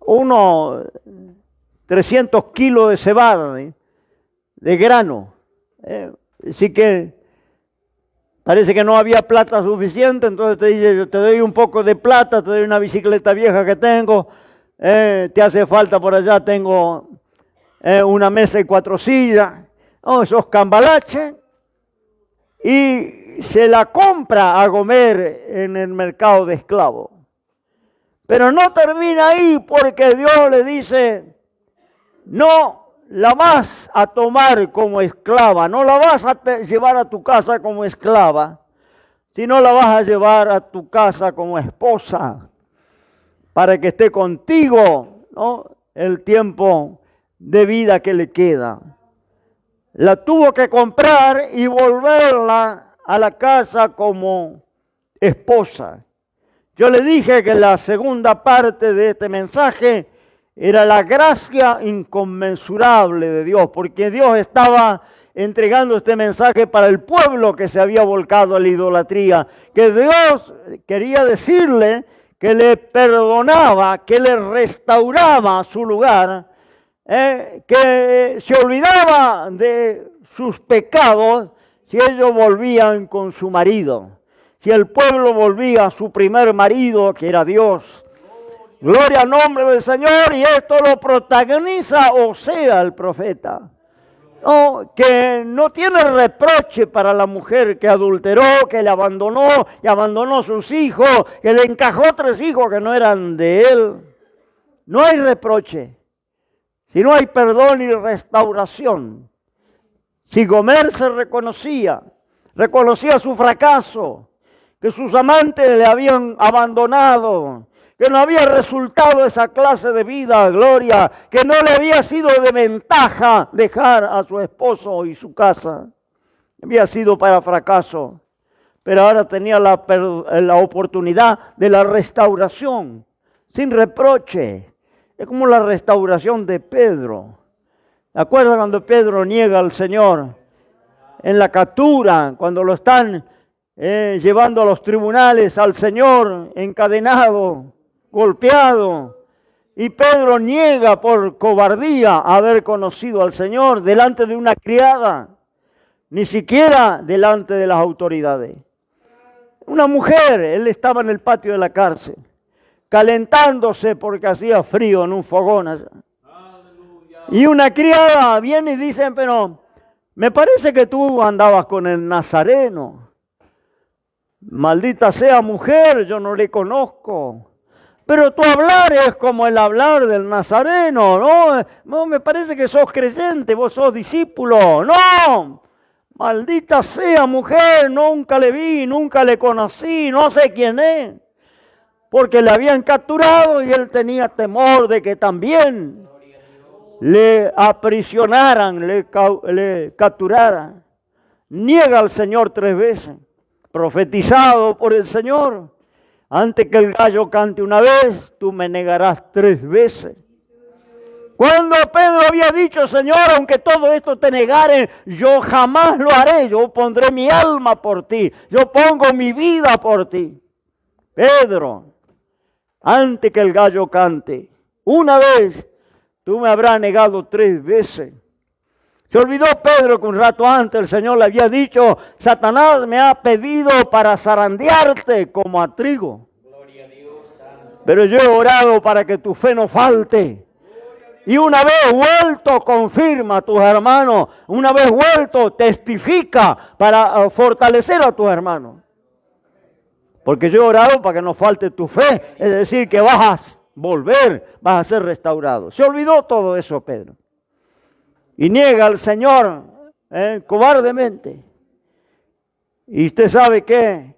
unos 300 kilos de cebada, de grano. Así que parece que no había plata suficiente, entonces te dice, yo te doy un poco de plata, te doy una bicicleta vieja que tengo, te hace falta por allá, tengo una mesa y 4 sillas, esos cambalaches, y se la compra a comer en el mercado de esclavos. Pero no termina ahí, porque Dios le dice, no la vas a tomar como esclava, no la vas a llevar a tu casa como esclava, sino la vas a llevar a tu casa como esposa, para que esté contigo, ¿no?, el tiempo de vida que le queda. La tuvo que comprar y volverla a la casa como esposa. Yo le dije que la segunda parte de este mensaje era la gracia inconmensurable de Dios, porque Dios estaba entregando este mensaje para el pueblo que se había volcado a la idolatría, que Dios quería decirle que le perdonaba, que le restauraba su lugar, que se olvidaba de sus pecados si ellos volvían con su marido, si el pueblo volvía a su primer marido, que era Dios. Gloria al nombre del Señor, y esto lo protagoniza Osea el profeta, ¿no?, que no tiene reproche para la mujer que adulteró, que le abandonó y abandonó sus hijos, que le encajó 3 hijos que no eran de él. No hay reproche, sino hay perdón y restauración. Si Gomer se reconocía su fracaso, que sus amantes le habían abandonado, que no había resultado esa clase de vida, gloria, que no le había sido de ventaja dejar a su esposo y su casa, había sido para fracaso, pero ahora tenía la oportunidad de la restauración, sin reproche. Es como la restauración de Pedro. ¿Se acuerdan cuando Pedro niega al Señor en la captura, cuando lo están llevando a los tribunales al Señor encadenado, golpeado, y Pedro niega por cobardía haber conocido al Señor delante de una criada? ni siquiera delante de las autoridades. Una mujer, él estaba en el patio de la cárcel, calentándose porque hacía frío en un fogón allá. Y una criada viene y dice, pero me parece que tú andabas con el Nazareno. Maldita sea mujer, yo no le conozco. Pero tu hablar es como el hablar del Nazareno, ¿no? No, me parece que sos creyente, vos sos discípulo. No, maldita sea mujer, nunca le vi, nunca le conocí, no sé quién es. Porque le habían capturado y él tenía temor de que también le aprisionaran, le capturaran. Niega al Señor 3 veces, profetizado por el Señor. Antes que el gallo cante una vez, tú me negarás 3 veces. Cuando Pedro había dicho, Señor, aunque todo esto te negaren, yo jamás lo haré, yo pondré mi alma por ti, yo pongo mi vida por ti. Pedro, antes que el gallo cante, una vez, tú me habrás negado 3 veces. Se olvidó Pedro que un rato antes el Señor le había dicho, Satanás me ha pedido para zarandearte como a trigo. Gloria a Dios. Pero yo he orado para que tu fe no falte. Y una vez vuelto, confirma a tus hermanos. Una vez vuelto, testifica para fortalecer a tus hermanos. Porque yo he orado para que no falte tu fe. Es decir, que vas a volver, vas a ser restaurado. Se olvidó todo eso, Pedro. Y niega al Señor cobardemente. Y usted sabe que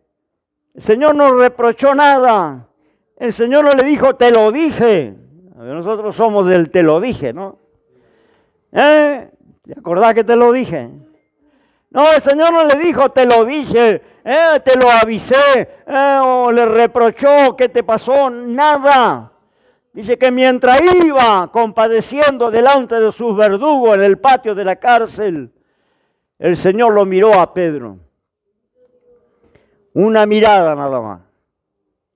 el Señor no reprochó nada. El Señor no le dijo, te lo dije. Nosotros somos del te lo dije, ¿no? ¿Te acordás que te lo dije? No, el Señor no le dijo, te lo dije, te lo avisé, o le reprochó, ¿qué te pasó? Nada. Dice que mientras iba compadeciendo delante de sus verdugos en el patio de la cárcel, el Señor lo miró a Pedro. Una mirada nada más.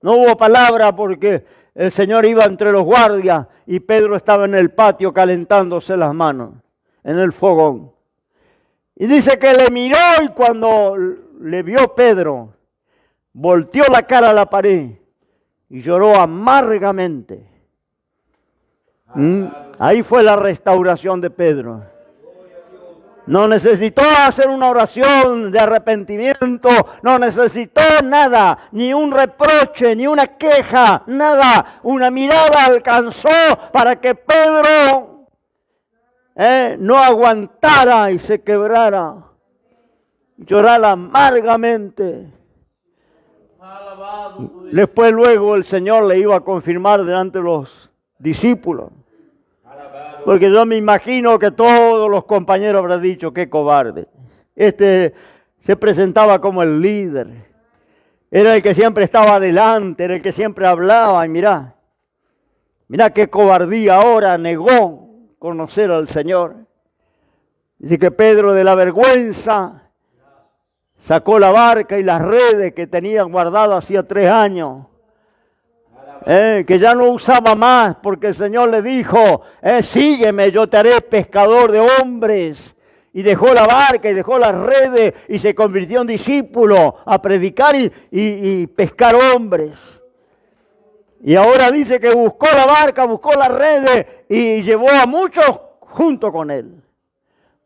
No hubo palabra porque el Señor iba entre los guardias y Pedro estaba en el patio calentándose las manos en el fogón. Y dice que le miró y cuando le vio Pedro, volteó la cara a la pared y lloró amargamente. Ahí fue la restauración de Pedro. No necesitó hacer una oración de arrepentimiento, no necesitó nada, ni un reproche, ni una queja, nada. Una mirada alcanzó para que Pedro no aguantara y se quebrara, llorara amargamente. Después luego el Señor le iba a confirmar delante de los discípulos. Porque yo me imagino que todos los compañeros habrán dicho, qué cobarde. Este se presentaba como el líder. Era el que siempre estaba adelante, era el que siempre hablaba. Y mirá qué cobardía ahora, negó conocer al Señor. Dice que Pedro de la vergüenza sacó la barca y las redes que tenía guardadas hacía 3 años. Que ya no usaba más porque el Señor le dijo, sígueme, yo te haré pescador de hombres. Y dejó la barca y dejó las redes y se convirtió en discípulo a predicar y pescar hombres. Y ahora dice que buscó la barca, buscó las redes y llevó a muchos junto con él.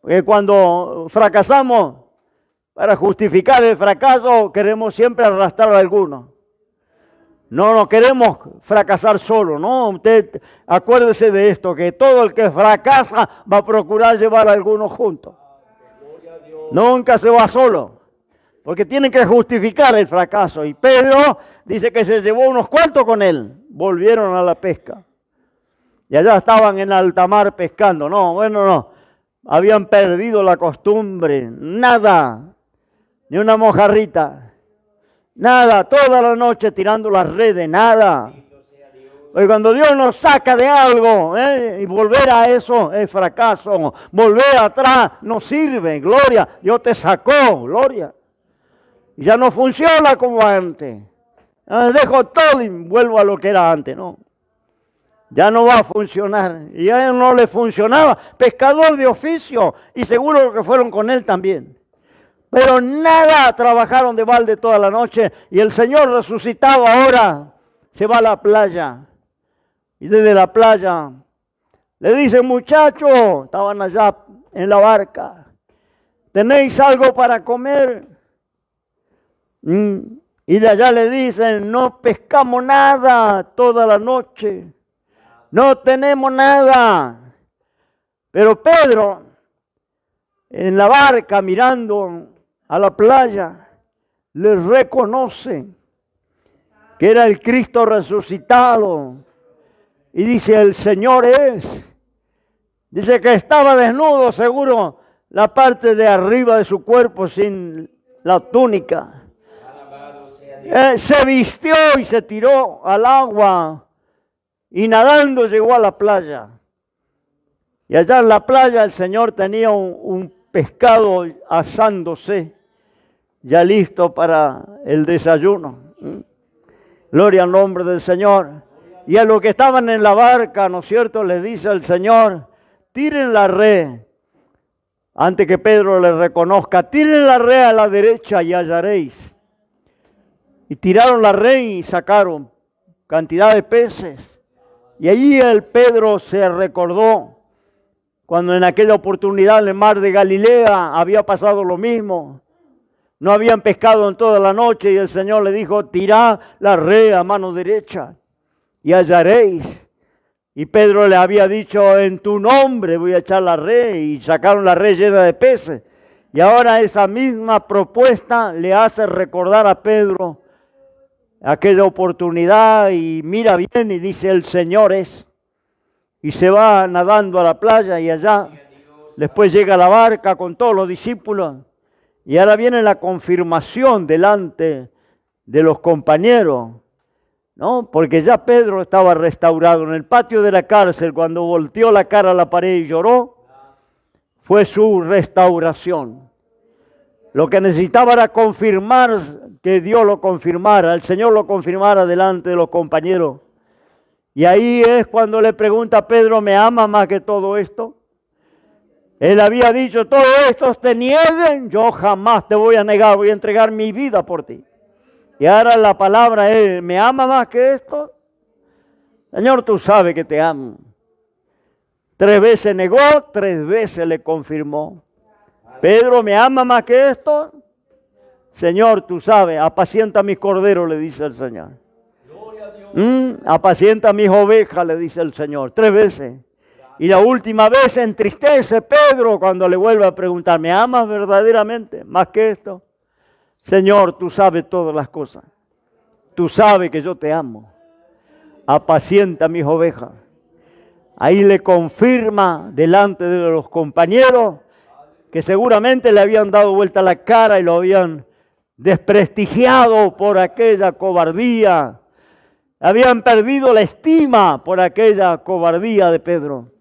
Porque cuando fracasamos, para justificar el fracaso, queremos siempre arrastrar a algunos. No queremos fracasar solo, ¿no? Usted acuérdese de esto, que todo el que fracasa va a procurar llevar a algunos juntos. Nunca se va solo, porque tienen que justificar el fracaso. Y Pedro dice que se llevó unos cuantos con él, volvieron a la pesca. Y allá estaban en alta mar pescando. No, habían perdido la costumbre, nada, ni una mojarrita. Nada, toda la noche tirando las redes, nada. Porque cuando Dios nos saca de algo, y volver a eso es fracaso. Volver atrás no sirve, gloria. Dios te sacó, gloria. Y ya no funciona como antes. Dejo todo y vuelvo a lo que era antes, ¿no? Ya no va a funcionar. Y a él no le funcionaba. Pescador de oficio. Y seguro que fueron con él también. Pero nada, trabajaron de balde toda la noche y el Señor resucitado ahora se va a la playa. Y desde la playa le dice, muchachos, estaban allá en la barca, ¿tenéis algo para comer? Y de allá le dicen, no pescamos nada toda la noche, no tenemos nada. Pero Pedro, en la barca mirando a la playa, le reconoce que era el Cristo resucitado. Y dice, el Señor es. Dice que estaba desnudo, seguro, la parte de arriba de su cuerpo sin la túnica. Se vistió y se tiró al agua y nadando llegó a la playa. Y allá en la playa el Señor tenía un pescado asándose, ya listo para el desayuno. Gloria al nombre del Señor. Y a los que estaban en la barca, ¿no es cierto?, les dice el Señor, tiren la red. Antes que Pedro le reconozca, tiren la red a la derecha y hallaréis. Y tiraron la red y sacaron cantidad de peces. Y allí el Pedro se recordó cuando en aquella oportunidad en el mar de Galilea había pasado lo mismo. No habían pescado en toda la noche y el Señor le dijo, tirad la red a mano derecha y hallaréis. Y Pedro le había dicho, en tu nombre voy a echar la red, y sacaron la red llena de peces. Y ahora esa misma propuesta le hace recordar a Pedro aquella oportunidad y mira bien y dice, el Señor es. Y se va nadando a la playa y allá después llega la barca con todos los discípulos. Y ahora viene la confirmación delante de los compañeros, ¿no? Porque ya Pedro estaba restaurado en el patio de la cárcel, cuando volteó la cara a la pared y lloró, fue su restauración. Lo que necesitaba era confirmar, que Dios lo confirmara, el Señor lo confirmara delante de los compañeros. Y ahí es cuando le pregunta a Pedro, ¿me ama más que todo esto? Él había dicho, todos estos te nieguen, yo jamás te voy a negar, voy a entregar mi vida por ti. Y ahora la palabra es, ¿me ama más que esto? Señor, tú sabes que te amo. 3 veces negó, 3 veces le confirmó. Pedro, ¿me ama más que esto? Señor, tú sabes, apacienta mis corderos, le dice el Señor. Apacienta mis ovejas, le dice el Señor, 3 veces. Y la última vez se entristece Pedro cuando le vuelve a preguntar, ¿me amas verdaderamente más que esto? Señor, tú sabes todas las cosas. Tú sabes que yo te amo. Apacienta mis ovejas. Ahí le confirma delante de los compañeros que seguramente le habían dado vuelta la cara y lo habían desprestigiado por aquella cobardía. Habían perdido la estima por aquella cobardía de Pedro.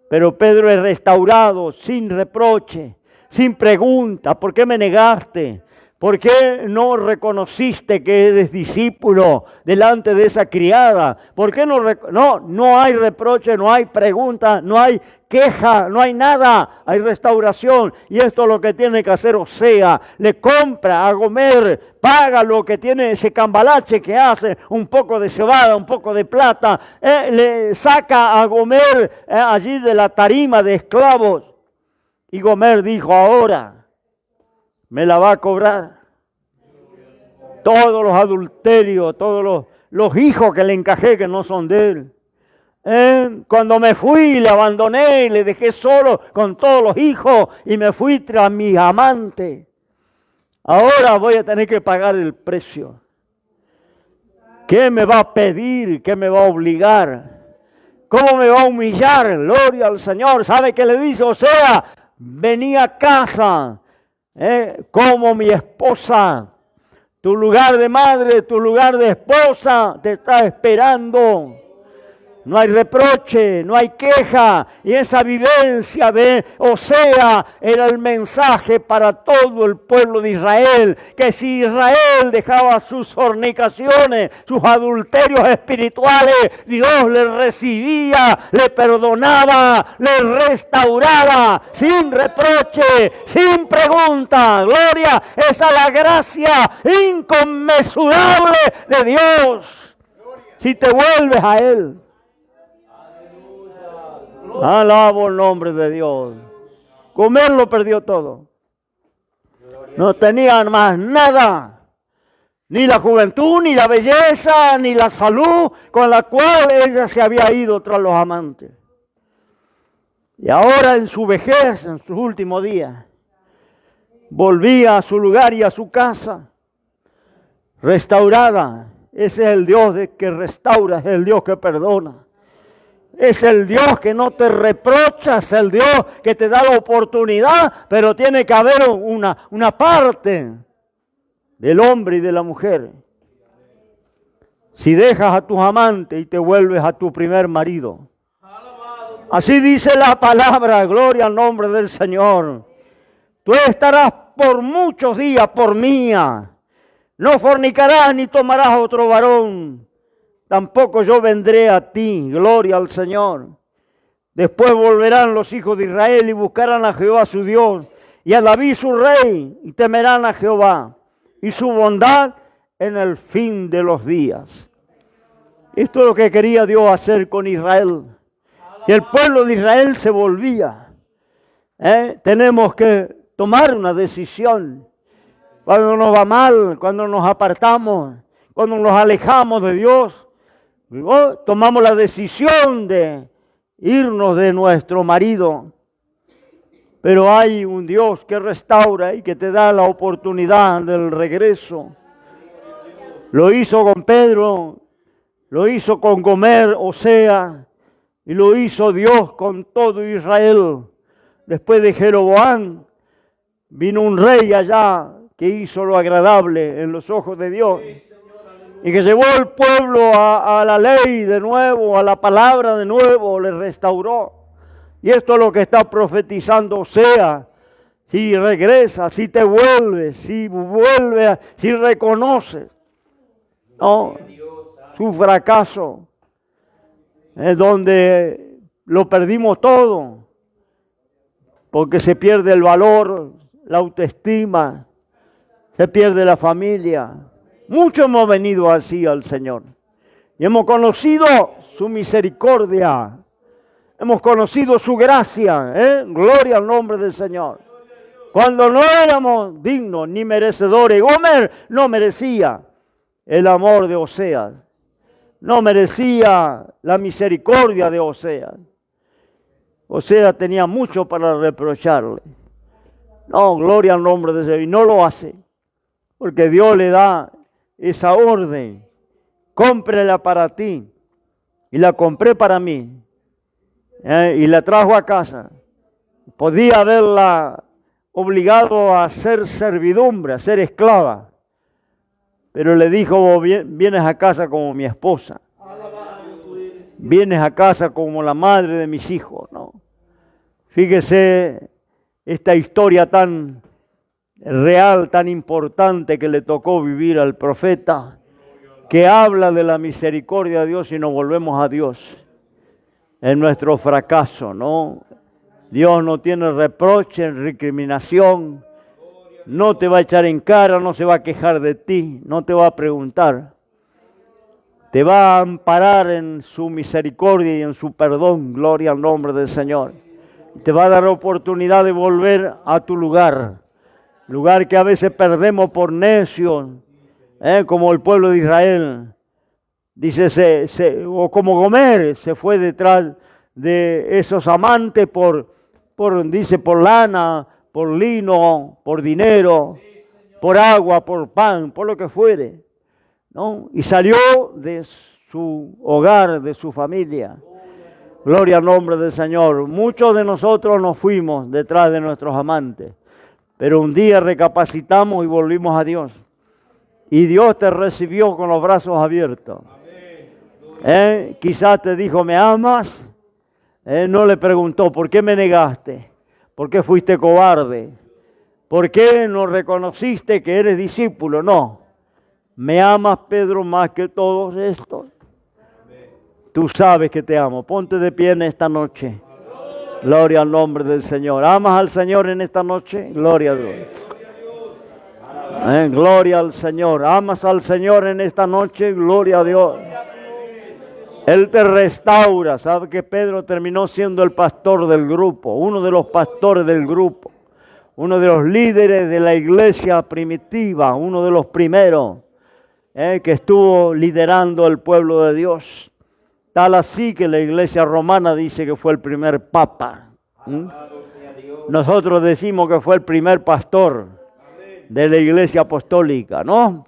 Pero Pedro es restaurado sin reproche, sin pregunta. ¿Por qué me negaste? ¿Por qué no reconociste que eres discípulo delante de esa criada? ¿Por qué no hay reproche, no hay pregunta, no hay queja, no hay nada? Hay restauración. Y esto es lo que tiene que hacer Osea. Le compra a Gomer, paga lo que tiene ese cambalache que hace, un poco de cebada, un poco de plata. Le saca a Gomer allí de la tarima de esclavos. Y Gomer dijo, ahora me la va a cobrar. Todos los adulterios, todos los hijos que le encajé que no son de él. Cuando me fui, le abandoné y le dejé solo con todos los hijos y me fui tras mis amantes. Ahora voy a tener que pagar el precio. ¿Qué me va a pedir? ¿Qué me va a obligar? ¿Cómo me va a humillar? Gloria al Señor. ¿Sabe qué le dice? O sea, vení a casa. Como mi esposa, tu lugar de madre, tu lugar de esposa te está esperando. No hay reproche, no hay queja. Y esa vivencia de Osea era el mensaje para todo el pueblo de Israel. Que si Israel dejaba sus fornicaciones, sus adulterios espirituales, Dios le recibía, le perdonaba, le restauraba, sin reproche, sin pregunta. Gloria es a la gracia inconmensurable de Dios. Si te vuelves a Él. Alabo el nombre de Dios. Comer lo perdió todo. No tenía más nada. Ni la juventud, ni la belleza, ni la salud con la cual ella se había ido tras los amantes. Y ahora en su vejez, en sus últimos días, volvía a su lugar y a su casa, restaurada. Ese es el Dios que restaura, es el Dios que perdona. Es el Dios que no te reprocha, es el Dios que te da la oportunidad, pero tiene que haber una parte del hombre y de la mujer. Si dejas a tus amantes y te vuelves a tu primer marido. Así dice la palabra, gloria al nombre del Señor. Tú estarás por muchos días por mía. No fornicarás ni tomarás otro varón. Tampoco yo vendré a ti, gloria al Señor. Después volverán los hijos de Israel y buscarán a Jehová su Dios y a David su rey y temerán a Jehová y su bondad en el fin de los días. Esto es lo que quería Dios hacer con Israel. Y el pueblo de Israel se volvía. Tenemos que tomar una decisión. Cuando nos va mal, cuando nos apartamos, cuando nos alejamos de Dios, tomamos la decisión de irnos de nuestro marido. Pero hay un Dios que restaura y que te da la oportunidad del regreso. Lo hizo con Pedro, lo hizo con Gomer, Osea, y lo hizo Dios con todo Israel. Después de Jeroboam, vino un rey allá que hizo lo agradable en los ojos de Dios. Y que llevó al pueblo a la ley de nuevo, a la palabra de nuevo, le restauró. Y esto es lo que está profetizando Osea. Si regresas, si te vuelves, si reconoces, no, su fracaso es donde lo perdimos todo. Porque se pierde el valor, la autoestima, se pierde la familia. Muchos hemos venido así al Señor y hemos conocido su misericordia, hemos conocido su gracia, gloria al nombre del Señor. Cuando no éramos dignos ni merecedores, Gomer no merecía el amor de Oseas, no merecía la misericordia de Oseas. Oseas tenía mucho para reprocharle. No, gloria al nombre de Dios, y no lo hace, porque Dios le da esa orden, cómprela para ti, y la compré para mí, y la trajo a casa. Podía haberla obligado a hacer servidumbre, a ser esclava, pero le dijo, vienes a casa como mi esposa, vienes a casa como la madre de mis hijos, ¿no? Fíjese esta historia tan real, tan importante que le tocó vivir al profeta, que habla de la misericordia de Dios y nos volvemos a Dios en nuestro fracaso, ¿no? Dios no tiene reproche, recriminación, no te va a echar en cara, no se va a quejar de ti, no te va a preguntar. Te va a amparar en su misericordia y en su perdón, gloria al nombre del Señor. Te va a dar la oportunidad de volver a tu lugar que a veces perdemos por necios, como el pueblo de Israel. Dice, o como Gomer se fue detrás de esos amantes por lana, por lino, por dinero, por agua, por pan, por lo que fuere, ¿no? Y salió de su hogar, de su familia. Gloria al nombre del Señor. Muchos de nosotros nos fuimos detrás de nuestros amantes, pero un día recapacitamos y volvimos a Dios. Y Dios te recibió con los brazos abiertos. Quizás te dijo, ¿me amas? No le preguntó, ¿por qué me negaste? ¿Por qué fuiste cobarde? ¿Por qué no reconociste que eres discípulo? No. ¿Me amas, Pedro, más que todos estos? Tú sabes que te amo. Ponte de pie en esta noche. Gloria al nombre del Señor. ¿Amas al Señor en esta noche? Gloria a Dios. Gloria al Señor. ¿Amas al Señor en esta noche? Gloria a Dios. Él te restaura. ¿Sabe que Pedro terminó siendo el pastor del grupo? Uno de los pastores del grupo. Uno de los líderes de la iglesia primitiva. Uno de los primeros que estuvo liderando el pueblo de Dios. Tal así que la iglesia romana dice que fue el primer papa. Nosotros decimos que fue el primer pastor de la iglesia apostólica, ¿no?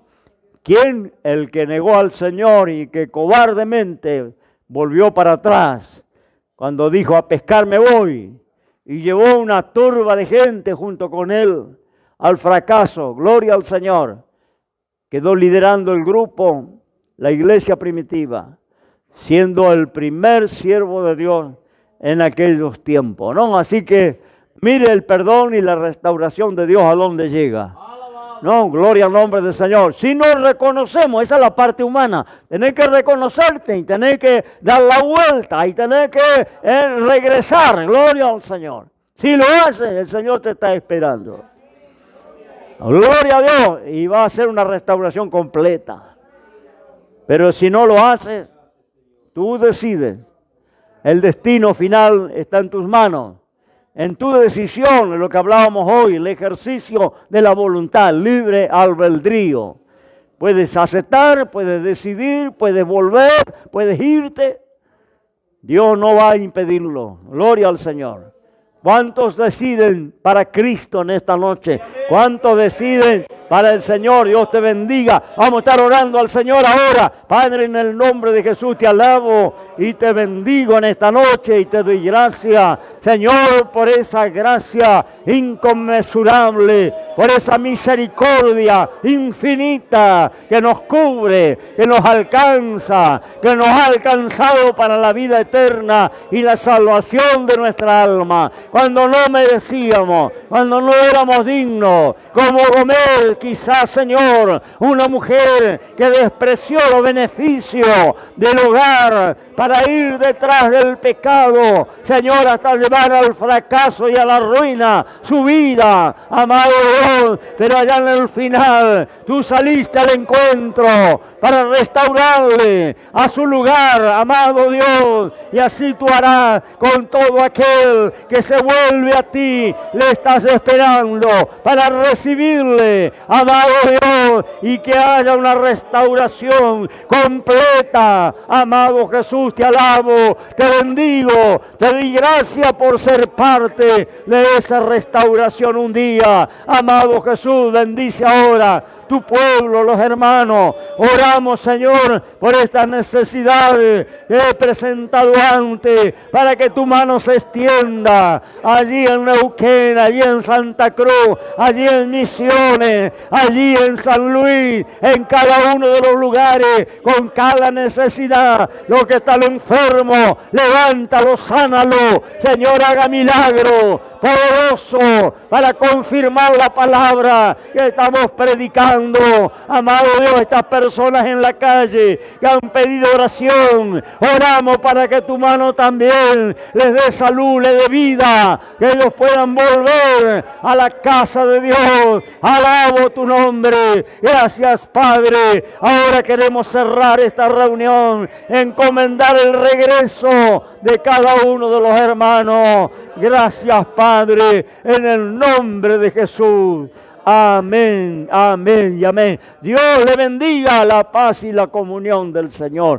¿Quién? El que negó al Señor y que cobardemente volvió para atrás cuando dijo, a pescar me voy, y llevó una turba de gente junto con él al fracaso. Gloria al Señor. Quedó liderando el grupo, la iglesia primitiva, siendo el primer siervo de Dios en aquellos tiempos, ¿no? Así que mire el perdón y la restauración de Dios a dónde llega. No, gloria al nombre del Señor. Si no reconocemos, esa es la parte humana. Tenés que reconocerte y tenés que dar la vuelta y tenés que regresar. Gloria al Señor. Si lo haces, el Señor te está esperando. Gloria a Dios. Y va a ser una restauración completa. Pero si no lo haces, tú decides. El destino final está en tus manos. En tu decisión, en lo que hablábamos hoy, el ejercicio de la voluntad, libre albedrío. Puedes aceptar, puedes decidir, puedes volver, puedes irte. Dios no va a impedirlo. Gloria al Señor. ¿Cuántos deciden para Cristo en esta noche? ¿Cuántos deciden para el Señor? Dios te bendiga. Vamos a estar orando al Señor ahora. Padre, en el nombre de Jesús te alabo y te bendigo en esta noche y te doy gracias, Señor, por esa gracia inconmensurable, por esa misericordia infinita que nos cubre, que nos alcanza, que nos ha alcanzado para la vida eterna y la salvación de nuestra alma. Cuando no merecíamos, cuando no éramos dignos, como Gomer, quizás, Señor, una mujer que despreció los beneficios del hogar para ir detrás del pecado, Señor, hasta llevar al fracaso y a la ruina su vida, amado Dios. Pero allá en el final, tú saliste al encuentro para restaurarle a su lugar, amado Dios, y así tú harás con todo aquel que se vuelve a ti. Le estás esperando para recibirle, amado Dios, y que haya una restauración completa. Amado Jesús, te alabo, te bendigo, te doy gracias por ser parte de esa restauración un día. Amado Jesús, bendice ahora tu pueblo, los hermanos. Oramos, Señor, por estas necesidades que he presentado antes, para que tu mano se extienda allí en Neuquén, allí en Santa Cruz, allí en Misiones, allí en San Luis, en cada uno de los lugares, con cada necesidad. Los que están enfermos, levántalo, sánalo. Señor, haga milagro poderoso para confirmar la palabra que estamos predicando. Amado Dios, estas personas en la calle que han pedido oración, oramos para que tu mano también les dé salud, les dé vida, que ellos puedan volver a la casa de Dios. Alabo tu nombre. Gracias, Padre. Ahora queremos cerrar esta reunión, encomendar el regreso de cada uno de los hermanos. Gracias, Padre, en el nombre de Jesús. Amén, amén y amén. Dios le bendiga, la paz y la comunión del Señor.